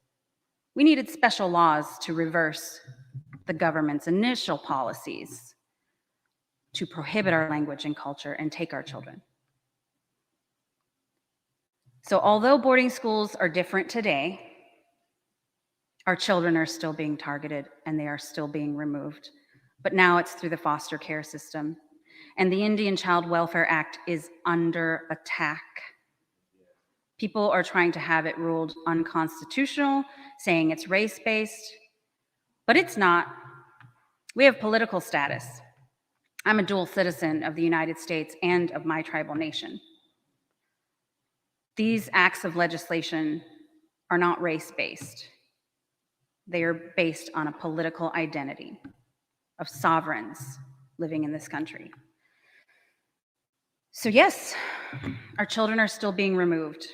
We needed special laws to reverse the government's initial policies to prohibit our language and culture and take our children. So although boarding schools are different today, our children are still being targeted and they are still being removed. But now it's through the foster care system. And the Indian Child Welfare Act is under attack. People are trying to have it ruled unconstitutional, saying it's race-based, but it's not. We have political status. I'm a dual citizen of the United States and of my tribal nation. These acts of legislation are not race-based. They are based on a political identity of sovereigns living in this country. So yes, our children are still being removed.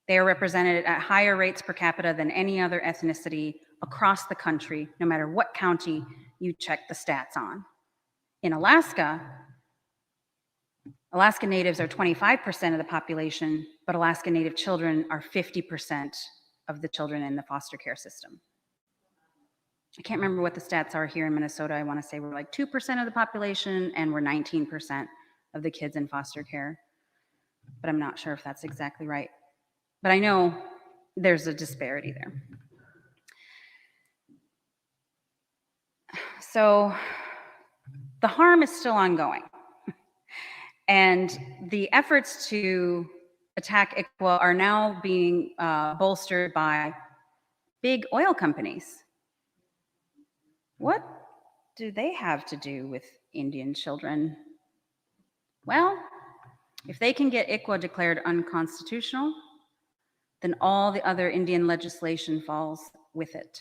They are represented at higher rates per capita than any other ethnicity across the country, no matter what county you check the stats on. In Alaska, Alaska Natives are 25% of the population, but Alaska Native children are 50% of the children in the foster care system. I can't remember what the stats are here in Minnesota. I want to say we're like 2% of the population and we're 19% of the kids in foster care, but I'm not sure if that's exactly right. But I know there's a disparity there. So the harm is still ongoing. And the efforts to attack ICWA are now being bolstered by big oil companies. What do they have to do with Indian children? Well, if they can get ICWA declared unconstitutional, then all the other Indian legislation falls with it.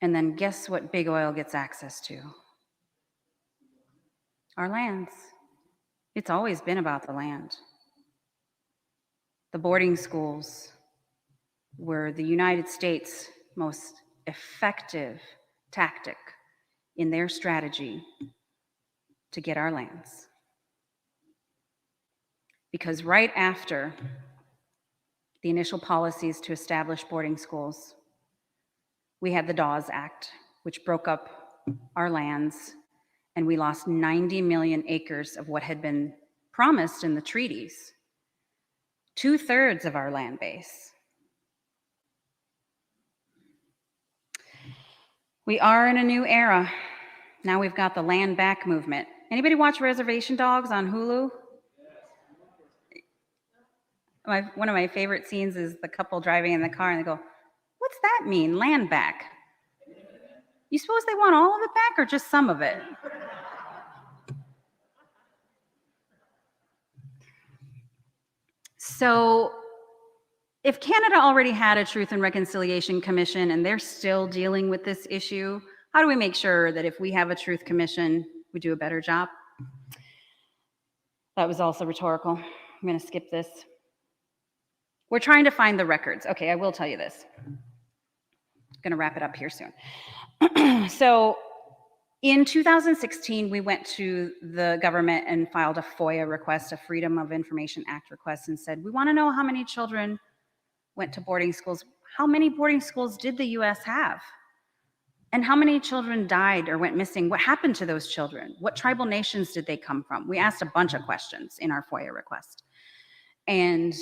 And then guess what big oil gets access to? Our lands. It's always been about the land. The boarding schools were the United States' most effective tactic in their strategy to get our lands. Because right after the initial policies to establish boarding schools, we had the Dawes Act, which broke up our lands, and we lost 90 million acres of what had been promised in the treaties, 2/3 of our land base. We are in a new era. Now we've got the land back movement. Anybody watch Reservation Dogs on Hulu? One of my favorite scenes is the couple driving in the car and they go, "What's that mean, land back? You suppose they want all of it back or just some of it?" So if Canada already had a Truth and Reconciliation Commission and they're still dealing with this issue, how do we make sure that if we have a Truth Commission, we do a better job? That was also rhetorical. I'm going to skip this. We're trying to find the records. Okay, I will tell you this. I'm going to wrap it up here soon. So in 2016, we went to the government and filed a FOIA request, a Freedom of Information Act request, and said, we want to know how many children went to boarding schools. How many boarding schools did the US have? And how many children died or went missing? What happened to those children? What tribal nations did they come from? We asked a bunch of questions in our FOIA request. And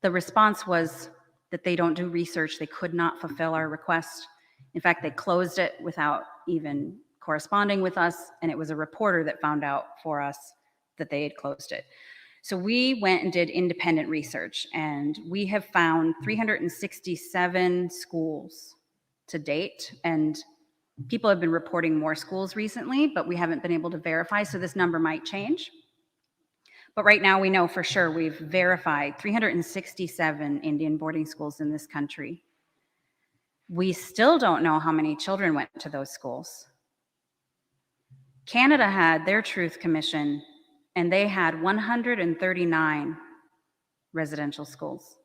the response was that they don't do research. They could not fulfill our request. In fact, they closed it without even corresponding with us. And it was a reporter that found out for us that they had closed it. So we went and did independent research, and we have found 367 schools to date. And people have been reporting more schools recently, but we haven't been able to verify, so this number might change. But right now we know for sure we've verified 367 Indian boarding schools in this country. We still don't know how many children went to those schools. Canada had their Truth Commission, and they had 139 residential schools.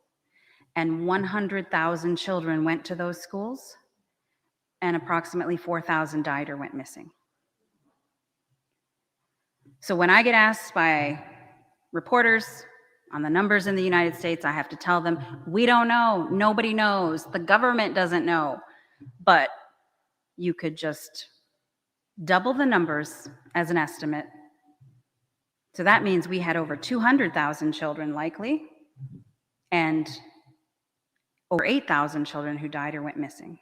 And 100,000 children went to those schools, and approximately 4,000 died or went missing. So when I get asked by reporters on the numbers in the United States, I have to tell them, we don't know, nobody knows, the government doesn't know. But you could just double the numbers as an estimate. So that means we had over 200,000 children likely, and over 8,000 children who died or went missing.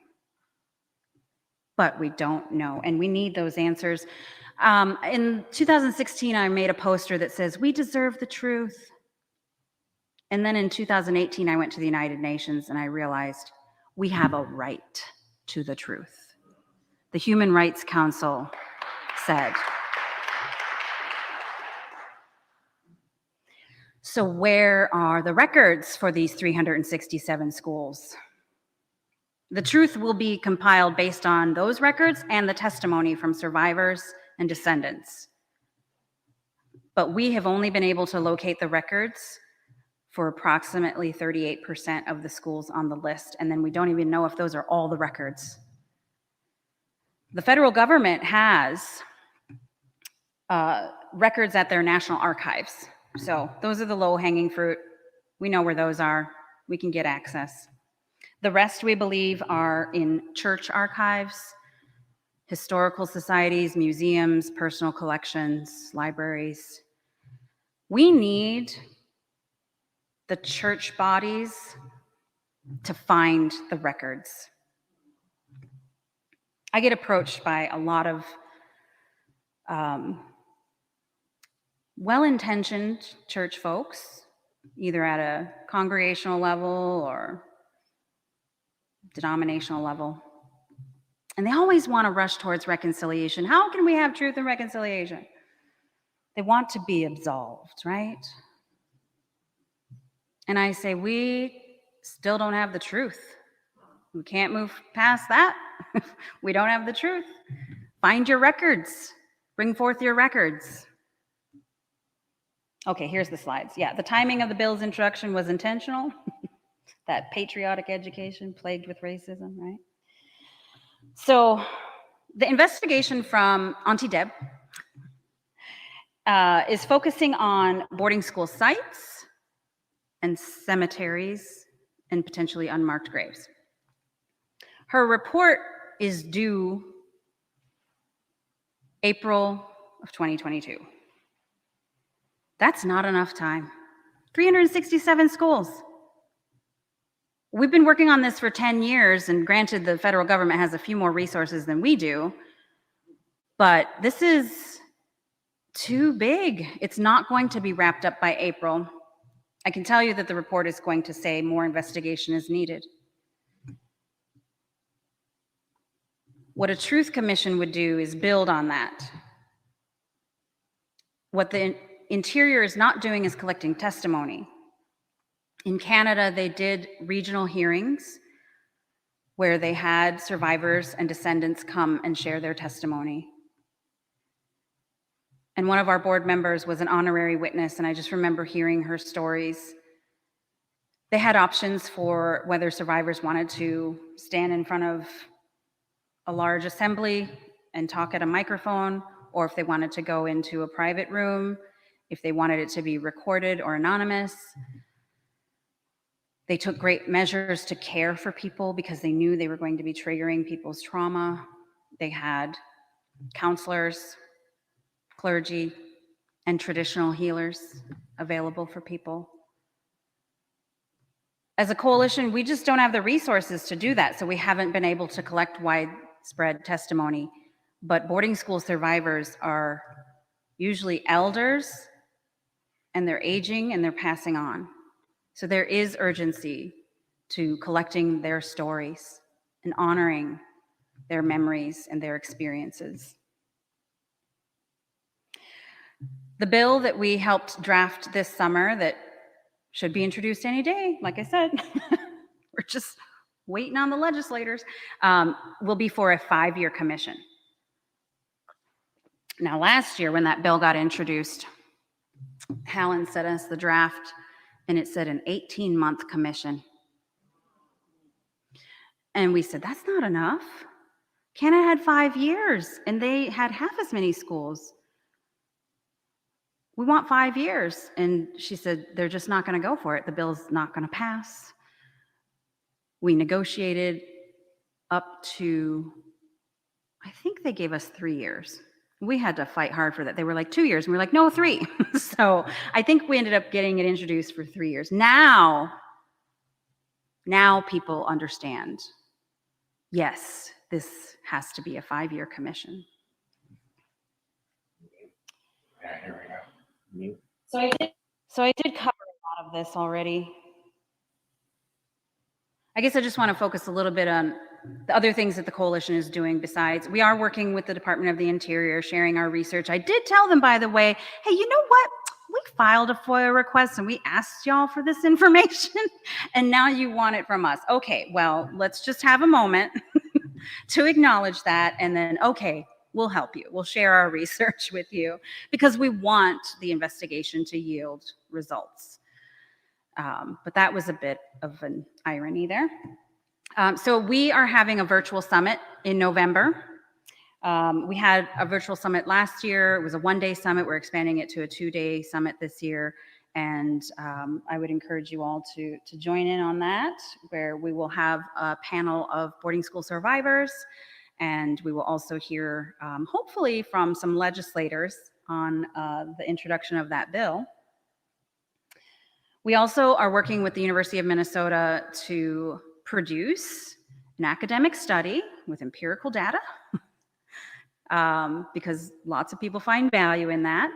But we don't know, and we need those answers. In 2016, I made a poster that says, we deserve the truth. And then in 2018, I went to the United Nations and I realized we have a right to the truth. The Human Rights Council said. So where are the records for these 367 schools? The truth will be compiled based on those records and the testimony from survivors and descendants. But we have only been able to locate the records for approximately 38% of the schools on the list, and then we don't even know if those are all the records. The federal government has records at their national archives. So those are the low-hanging fruit. We know where those are. We can get access. The rest, we believe, are in church archives, historical societies, museums, personal collections, libraries. We need the church bodies to find the records. I get approached by a lot of well-intentioned church folks, either at a congregational level or denominational level. And they always want to rush towards reconciliation. How can we have truth and reconciliation? They want to be absolved, right? And I say, we still don't have the truth. We can't move past that. We don't have the truth. Find your records. Bring forth your records. Okay, here's the slides. Yeah, the timing of the bill's introduction was intentional. That patriotic education plagued with racism, right? So the investigation from Auntie Deb is focusing on boarding school sites and cemeteries and potentially unmarked graves. Her report is due April of 2022. That's not enough time. 367 schools. We've been working on this for 10 years, and granted, the federal government has a few more resources than we do, but this is too big. It's not going to be wrapped up by April. I can tell you that the report is going to say more investigation is needed. What a truth commission would do is build on that. What the Interior is not doing is collecting testimony. In Canada, they did regional hearings where they had survivors and descendants come and share their testimony. And one of our board members was an honorary witness, and I just remember hearing her stories. They had options for whether survivors wanted to stand in front of a large assembly and talk at a microphone, or if they wanted to go into a private room, if they wanted it to be recorded or anonymous. They took great measures to care for people because they knew they were going to be triggering people's trauma. They had counselors, clergy, and traditional healers available for people. As a coalition, we just don't have the resources to do that, so we haven't been able to collect widespread testimony. But boarding school survivors are usually elders, and they're aging and they're passing on. So there is urgency to collecting their stories and honoring their memories and their experiences. The bill that we helped draft this summer that should be introduced any day, like I said, we're just waiting on the legislators, will be for a 5-year commission. Now, last year when that bill got introduced, Hallen sent us the draft and it said an 18-month commission. And we said, that's not enough. Canada had 5 years and they had half as many schools. We want 5 years. And she said, they're just not going to go for it. The bill's not going to pass. We negotiated up to, I think they gave us 3 years. We had to fight hard for that. They were like 2 years, and we were like, no, 3. So I think we ended up getting it introduced for 3 years. Now people understand, yes, this has to be a 5-year commission. Yeah, here we go. So I did cover a lot have this already. I guess I just want to focus a little bit on the other things that the coalition is doing besides. We are working with the Department of the Interior, sharing our research. I did tell them, by the way, hey, you know what? We filed a FOIA request and we asked y'all for this information, and now you want it from us. Okay, well, let's just have a moment to acknowledge that, and then, okay, we'll help you. We'll share our research with you because we want the investigation to yield results. But that was a bit of an irony there. So we are having a virtual summit in November. We had a virtual summit last year. It was a one-day summit. We're expanding it to a two-day summit this year. And I would encourage you all to join in on that, where we will have a panel of boarding school survivors. And we will also hear, hopefully, from some legislators on the introduction of that bill. We also are working with the University of Minnesota to produce an academic study with empirical data, because lots of people find value in that,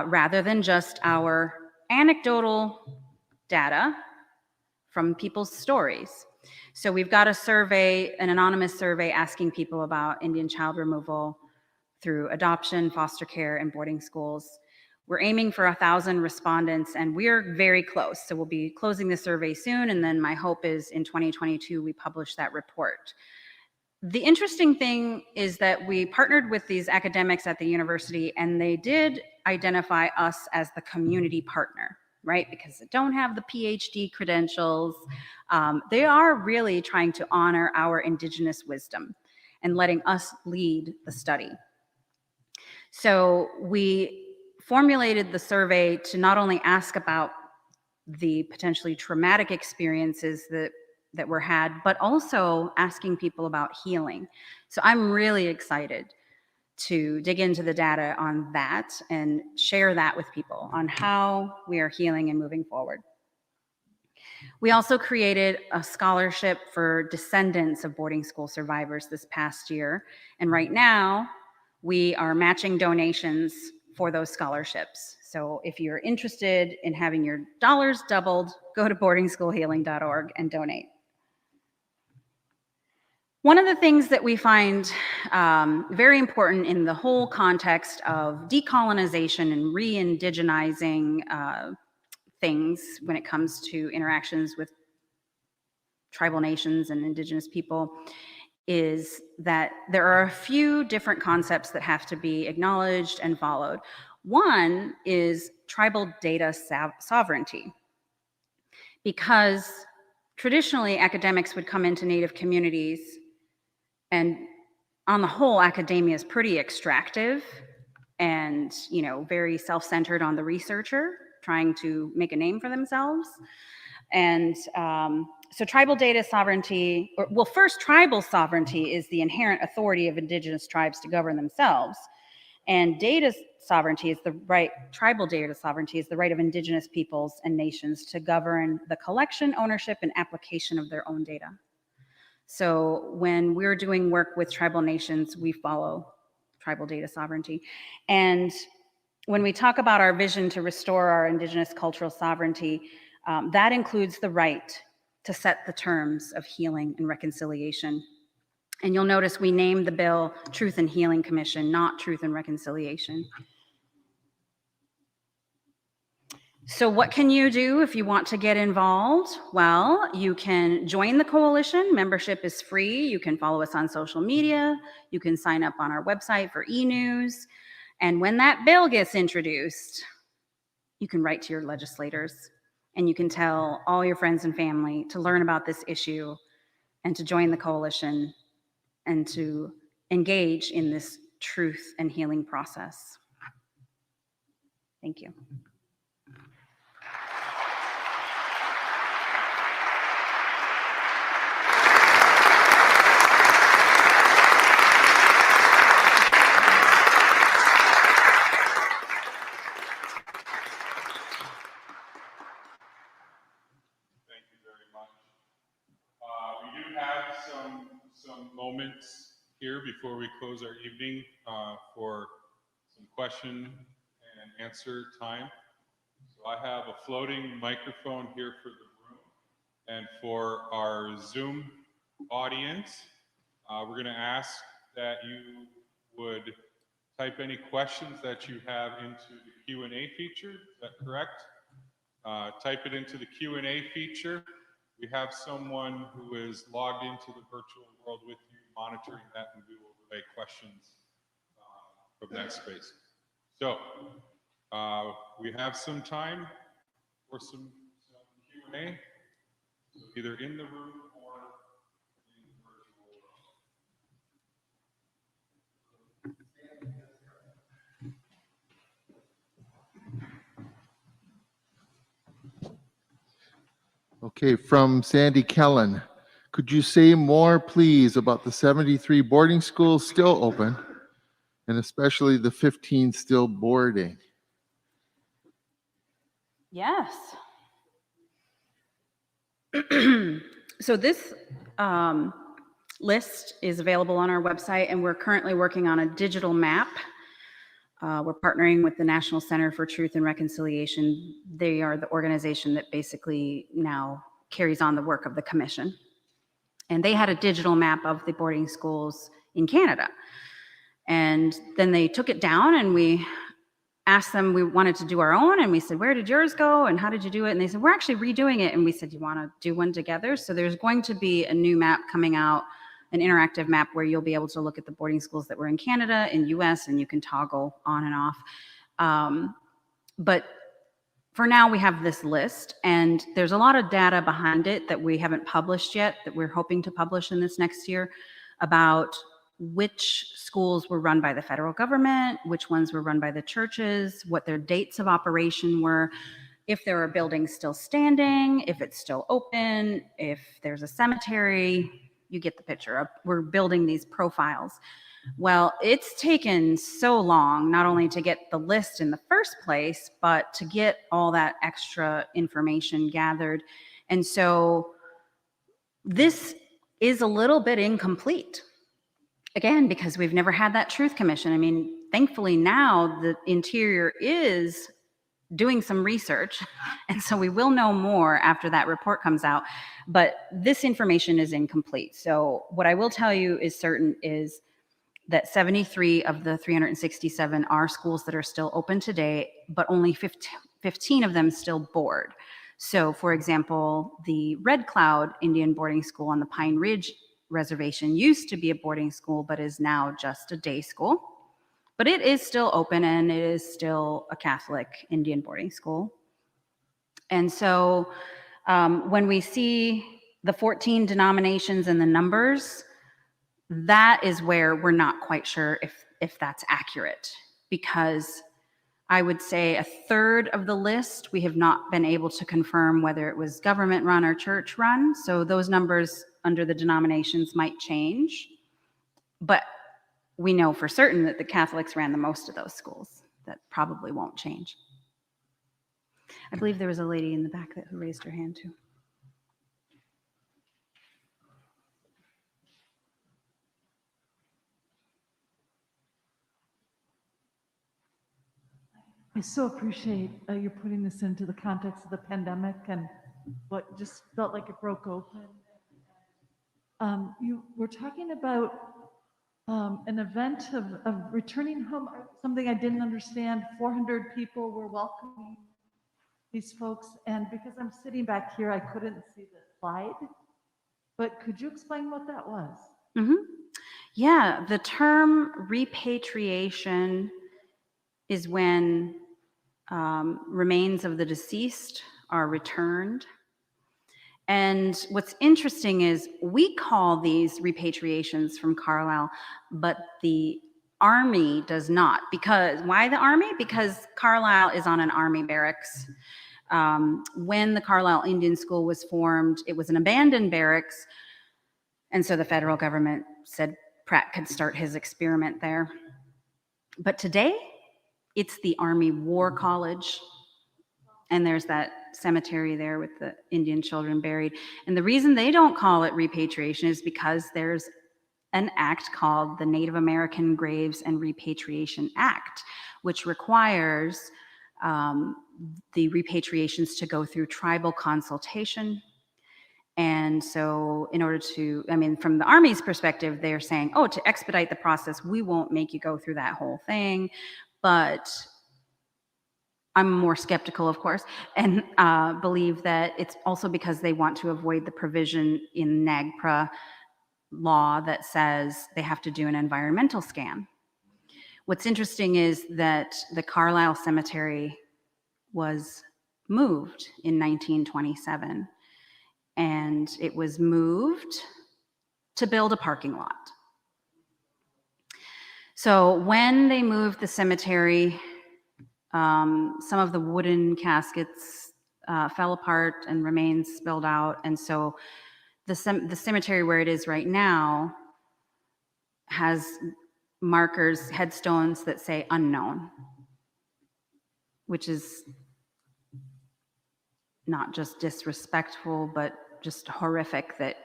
rather than just our anecdotal data from people's stories. So we've got a survey, an anonymous survey asking people about Indian child removal through adoption, foster care, and boarding schools. We're aiming for 1,000 respondents, and we're very close. So we'll be closing the survey soon, and then my hope is in 2022 we publish that report. The interesting thing is that we partnered with these academics at the university, and they did identify us as the community partner, right? Because they don't have the PhD credentials. They are really trying to honor our indigenous wisdom and letting us lead the study. So we formulated the survey to not only ask about the potentially traumatic experiences that were had, but also asking people about healing. So I'm really excited to dig into the data on that and share that with people on how we are healing and moving forward. We also created a scholarship for descendants of boarding school survivors this past year. And right now, we are matching donations for those scholarships. So if you're interested in having your dollars doubled, go to boardingschoolhealing.org and donate. One of the things that we find very important in the whole context of decolonization and re-indigenizing things when it comes to interactions with tribal nations and indigenous people is that there are a few different concepts that have to be acknowledged and followed. One is tribal data sovereignty, because traditionally academics would come into Native communities, and on the whole, academia is pretty extractive and, you know, very self-centered on the researcher trying to make a name for themselves. And so tribal data sovereignty, well, first, tribal sovereignty is the inherent authority of indigenous tribes to govern themselves. And data sovereignty is the right, tribal data sovereignty is the right of indigenous peoples and nations to govern the collection, ownership, and application of their own data. So when we're doing work with tribal nations, we follow tribal data sovereignty. And when we talk about our vision to restore our indigenous cultural sovereignty, that includes the right to set the terms of healing and reconciliation. And you'll notice we named the bill Truth and Healing Commission, not Truth and Reconciliation. So what can you do if you want to get involved? Well, you can join the coalition. Membership is free. You can follow us on social media. You can sign up on our website for e-news. And when that bill gets introduced, you can write to your legislators and you can tell all your friends and family to learn about this issue and to join the coalition and to engage in this truth and healing process. Thank you. We do have some moments here before we close our evening for some question and answer time. So I have a floating microphone here for the room. And for our Zoom audience, we're going to ask that you would type any questions that you have into the Q&A feature. Is that correct? Type it into the Q&A feature. We have someone who is logged into the virtual world with you, monitoring that, and we will relay questions from that space. So we have some time for some Q&A, so either in the room or in the virtual world. Okay, from Sandy Kellen. Could you say more, please, about the 73 boarding schools still open, and especially the 15 still boarding? Yes. So this list is available on our website, and we're currently working on a digital map. We're partnering with the National Center for Truth and Reconciliation. They are the organization that basically now carries on the work of the commission. And they had a digital map of the boarding schools in Canada. And then they took it down, and we asked them, we wanted to do our own, and we said, where did yours go and how did you do it? And they said, we're actually redoing it. And we said, you want to do one together? So there's going to be a new map coming out, an interactive map where you'll be able to look at the boarding schools that were in Canada, in US, and you can toggle on and off. But for now, we have this list, and there's a lot of data behind it that we haven't published yet, that we're hoping to publish in this next year, about which schools were run by the federal government, which ones were run by the churches, what their dates of operation were, if there are buildings still standing, if it's still open, if there's a cemetery. You get the picture. We're building these profiles. Well, it's taken so long, not only to get the list in the first place, but to get all that extra information gathered. And so this is a little bit incomplete. Again, because we've never had that Truth Commission. I mean, thankfully now the Interior is doing some research, and so we will know more after that report comes out, but this information is incomplete. So what I will tell you is certain is that 73 of the 367 are schools that are still open today, but only 15 of them still board. So for example, the Red Cloud Indian boarding school on the Pine Ridge Reservation used to be a boarding school, but is now just a day school. But it is still open, and it is still a Catholic Indian boarding school. And so when we see the 14 denominations and the numbers, that is where we're not quite sure if that's accurate, because I would say a third of the list we have not been able to confirm whether it was government run or church run. So those numbers under the denominations might change, but we know for certain that the Catholics ran the most of those schools. That probably won't change. I believe there was a lady in the back who raised her hand too. I so appreciate you putting this into the context of the pandemic and what just felt like it broke open. You were talking about an event of returning home, something I didn't understand. 400 people were welcoming these folks, and because I'm sitting back here, I couldn't see the slide, but could you explain what that was? Mm-hmm. Yeah, the term repatriation is when remains of the deceased are returned. And what's interesting is we call these repatriations from Carlisle, but the Army does not. Because why the Army? Because Carlisle is on an Army barracks. When the Carlisle Indian School was formed, it was an abandoned barracks. And so the federal government said Pratt could start his experiment there. But today, it's the Army War College. And there's that cemetery there with the Indian children buried. And the reason they don't call it repatriation is because there's an act called the Native American Graves and Repatriation Act, which requires the repatriations to go through tribal consultation. And so in order to, I mean, from the Army's perspective, they're saying, oh, to expedite the process, we won't make you go through that whole thing. But I'm more skeptical, of course, and believe that it's also because they want to avoid the provision in NAGPRA law that says they have to do an environmental scan. What's interesting is that the Carlisle Cemetery was moved in 1927, and it was moved to build a parking lot. So when they moved the cemetery, some of the wooden caskets fell apart and remains spilled out, and so the cemetery where it is right now has markers, headstones that say unknown, which is not just disrespectful, but just horrific. That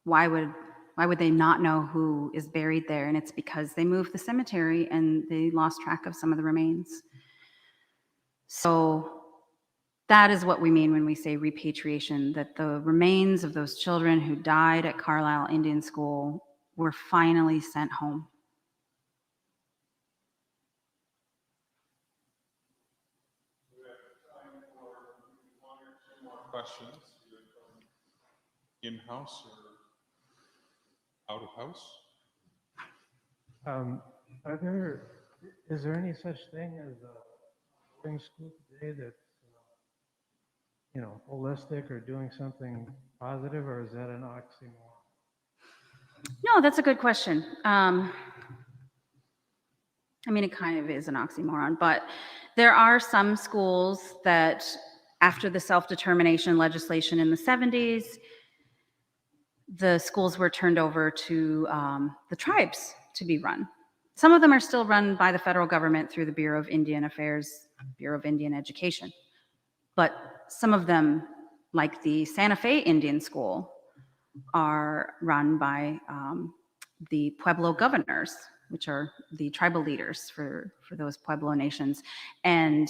why would they not know who is buried there? And it's because they moved the cemetery and they lost track of some of the remains. So that is what we mean when we say repatriation, that the remains of those children who died at Carlisle Indian School were finally sent home. Questions? In-house or out-of-house? Is there any such thing as a boarding school today that's, holistic or doing something positive, or is that an oxymoron? No, that's a good question. I mean, it kind of is an oxymoron, but there are some schools that, after the self-determination legislation in the 70s, the schools were turned over to the tribes to be run. Some of them are still run by the federal government through the Bureau of Indian Affairs, Bureau of Indian Education. But some of them, like the Santa Fe Indian School, are run by the Pueblo governors, which are the tribal leaders for those Pueblo nations. And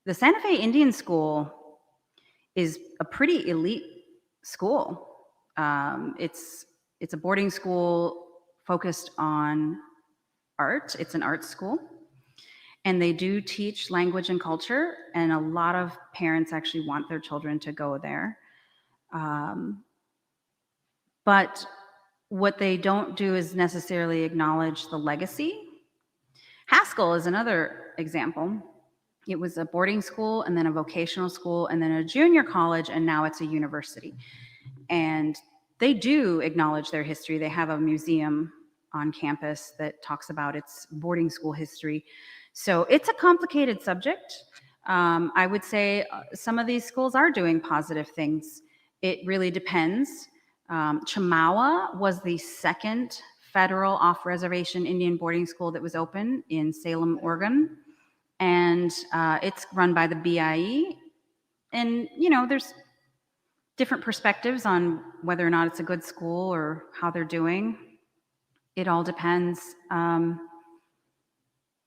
the Santa Fe Indian School is a pretty elite school. It's a boarding school focused on art. It's an art school. And they do teach language and culture, and a lot of parents actually want their children to go there. But what they don't do is necessarily acknowledge the legacy. Haskell is another example. It was a boarding school, and then a vocational school, and then a junior college, and now it's a university. And they do acknowledge their history. They have a museum on campus that talks about its boarding school history. So it's a complicated subject. I would say some of these schools are doing positive things. It really depends. Chamawa was the second federal off-reservation Indian boarding school that was open in Salem, Oregon. And it's run by the BIE. And, there's different perspectives on whether or not it's a good school or how they're doing. It all depends.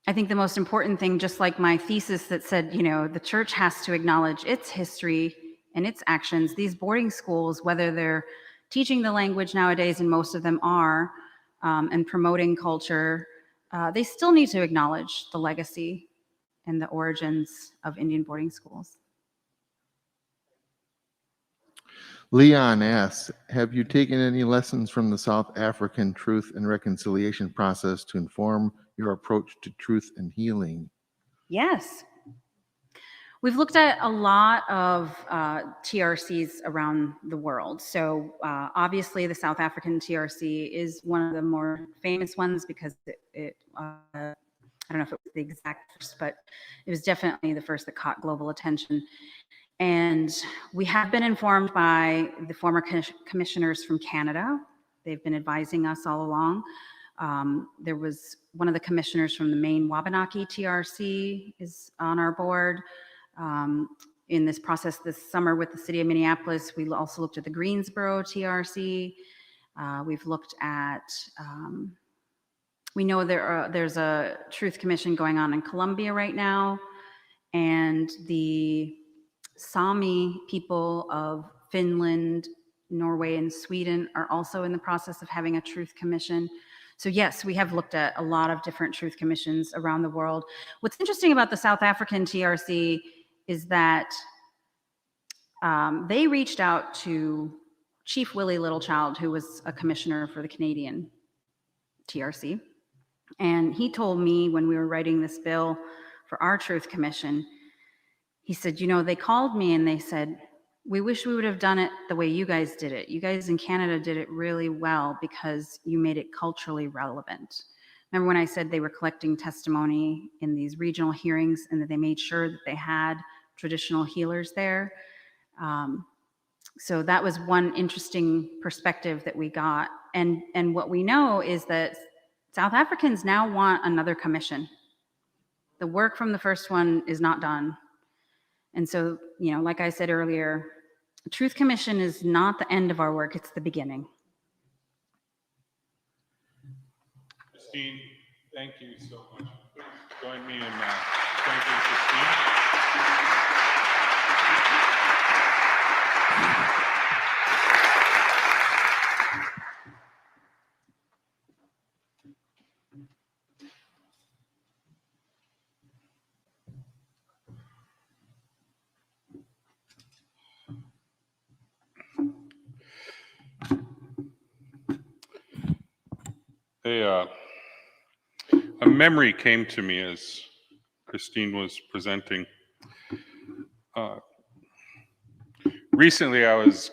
I think the most important thing, just like my thesis that said, the church has to acknowledge its history and its actions, these boarding schools, whether they're teaching the language nowadays, and most of them are, and promoting culture, they still need to acknowledge the legacy and the origins of Indian boarding schools. Leon asks, have you taken any lessons from the South African truth and reconciliation process to inform your approach to truth and healing? Yes. We've looked at a lot of TRCs around the world. So obviously the South African TRC is one of the more famous ones because I don't know if it was the exact first, but it was definitely the first that caught global attention. And we have been informed by the former commissioners from Canada. They've been advising us all along. There was one of the commissioners from the Maine Wabanaki TRC is on our board. In this process this summer with the city of Minneapolis, we also looked at the Greensboro TRC. We've looked at, we know there's a truth commission going on in Colombia right now. And the Sami people of Finland, Norway, and Sweden are also in the process of having a truth commission. So yes, we have looked at a lot of different truth commissions around the world. What's interesting about the South African TRC is that they reached out to Chief Willie Littlechild, who was a commissioner for the Canadian TRC. And he told me when we were writing this bill for our Truth Commission, he said, you know, they called me and they said, we wish we would have done it the way you guys did it. You guys in Canada did it really well because you made it culturally relevant. Remember when I said they were collecting testimony in these regional hearings and that they made sure that they had traditional healers there? So that was one interesting perspective that we got. And what we know is that South Africans now want another commission. The work from the first one is not done. And so, you know, like I said earlier, the Truth Commission is not the end of our work, it's the beginning. Christine, thank you so much. Please join me in thanking Christine. A memory came to me as Christine was presenting. Recently, I was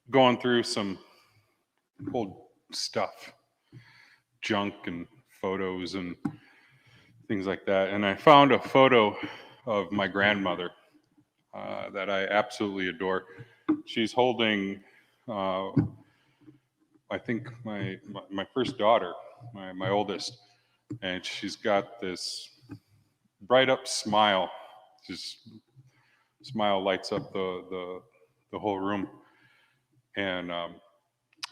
going through some old stuff, junk and photos and things like that, and I found a photo of my grandmother that I absolutely adore. She's holding, I think, my first daughter, my oldest, and she's got this bright up smile. Just smile lights up the whole room. And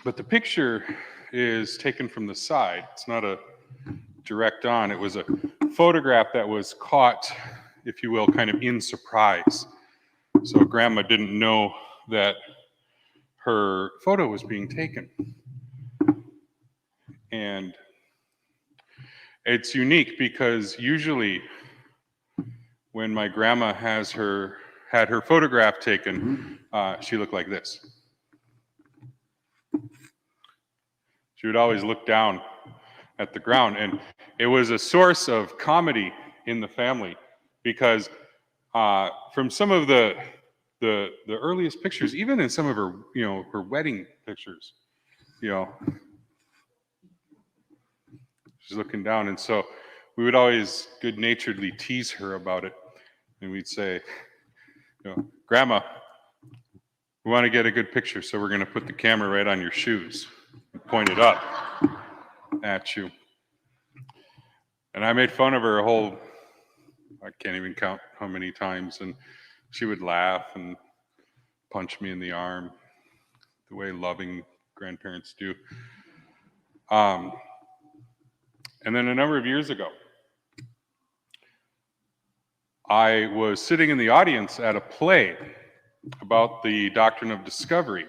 but the picture is taken from the side. It's not a direct on. It was a photograph that was caught, if you will, kind of in surprise. So Grandma didn't know that her photo was being taken. And it's unique because usually when my grandma had her photograph taken, she looked like this. She would always look down at the ground, and it was a source of comedy in the family because from some of the earliest pictures, even in some of her, her wedding pictures, she's looking down, and so we would always good-naturedly tease her about it, and we'd say, Grandma, we want to get a good picture, so we're going to put the camera right on your shoes and point it up at you. And I made fun of her I can't even count how many times, and she would laugh and punch me in the arm the way loving grandparents do. And then a number of years ago, I was sitting in the audience at a play about the doctrine of discovery.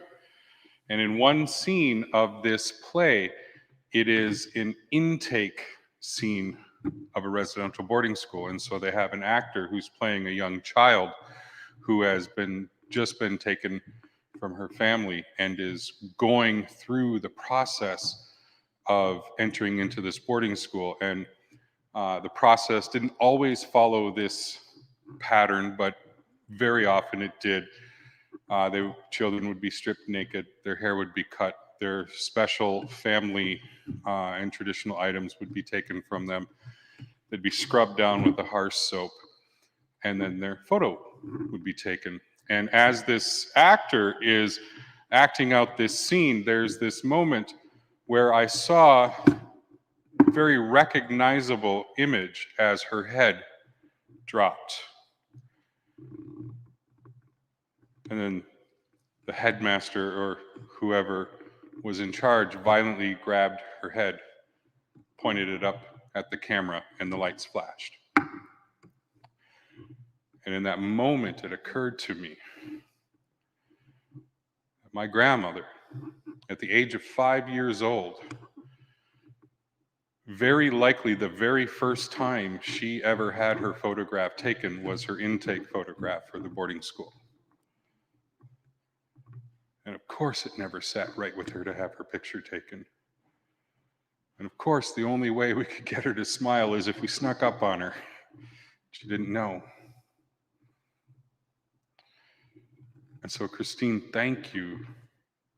And in one scene of this play, it is an intake scene of a residential boarding school. And so they have an actor who's playing a young child who has just been taken from her family and is going through the process of entering into this boarding school. And the process didn't always follow this pattern, but very often it did. The children would be stripped naked, their hair would be cut, their special family and traditional items would be taken from them. They'd be scrubbed down with a harsh soap, and then their photo would be taken. And as this actor is acting out this scene, there's this moment where I saw a very recognizable image as her head dropped. And then the headmaster or whoever was in charge violently grabbed her head, pointed it up at the camera, and the lights flashed. And in that moment, it occurred to me that my grandmother, at the age of 5 years old, very likely the very first time she ever had her photograph taken was her intake photograph for the boarding school. And of course, it never sat right with her to have her picture taken. And of course, the only way we could get her to smile is if we snuck up on her. She didn't know. And so, Christine, thank you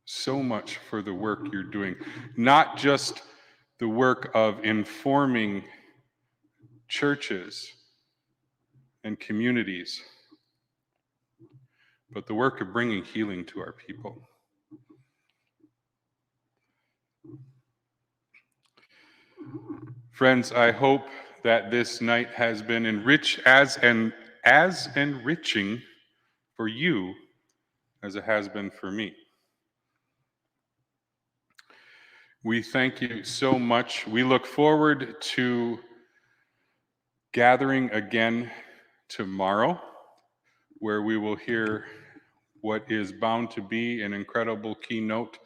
so much for the work you're doing. Not just the work of informing churches and communities, but the work of bringing healing to our people. Friends, I hope that this night has been as enriching for you as it has been for me. We thank you so much. We look forward to gathering again tomorrow, where we will hear what is bound to be an incredible keynote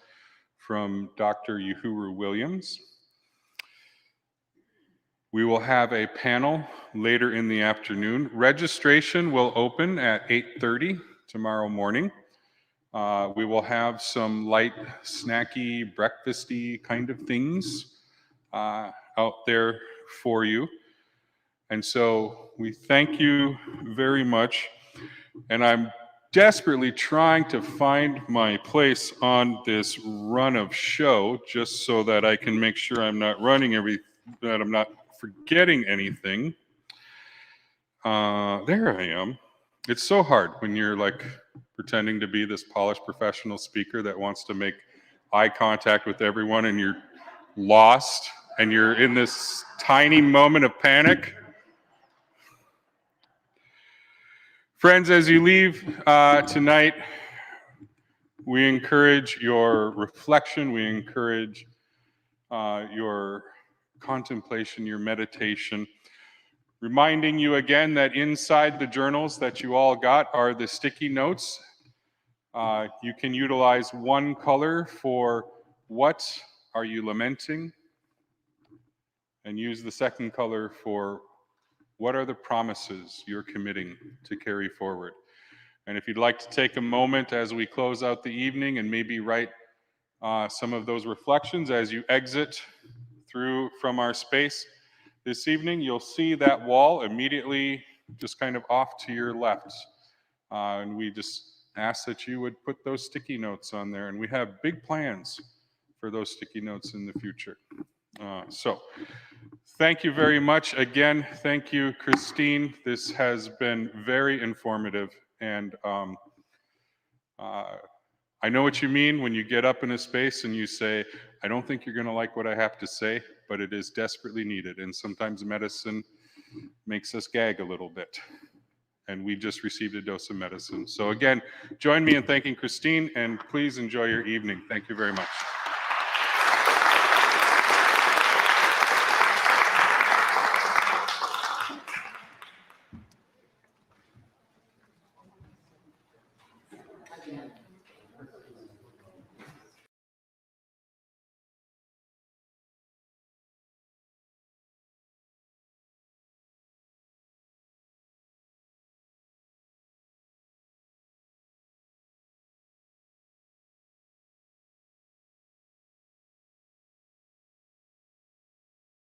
from Dr. Uhuru Williams. We will have a panel later in the afternoon. Registration will open at 8:30 tomorrow morning. We will have some light, snacky, breakfasty kind of things out there for you. And so we thank you very much. And I'm desperately trying to find my place on this run of show, just so that I can make sure I'm not that I'm not forgetting anything. There I am. It's so hard when you're like pretending to be this polished professional speaker that wants to make eye contact with everyone, and you're lost and you're in this tiny moment of panic. Friends, as you leave tonight, we encourage your reflection, we encourage your contemplation, your meditation, reminding you again that inside the journals that you all got are the sticky notes. You can utilize one color for what are you lamenting, and use the second color for what are the promises you're committing to carry forward. And if you'd like to take a moment as we close out the evening and maybe write some of those reflections as you exit through from our space this evening, you'll see that wall immediately just kind of off to your left. And we just ask that you would put those sticky notes on there. And we have big plans for those sticky notes in the future. So thank you very much. Again, thank you, Christine. This has been very informative. And I know what you mean when you get up in a space and you say, I don't think you're going to like what I have to say, but it is desperately needed. And sometimes medicine makes us gag a little bit. And we just received a dose of medicine. So again, join me in thanking Christine, and please enjoy your evening. Thank you very much.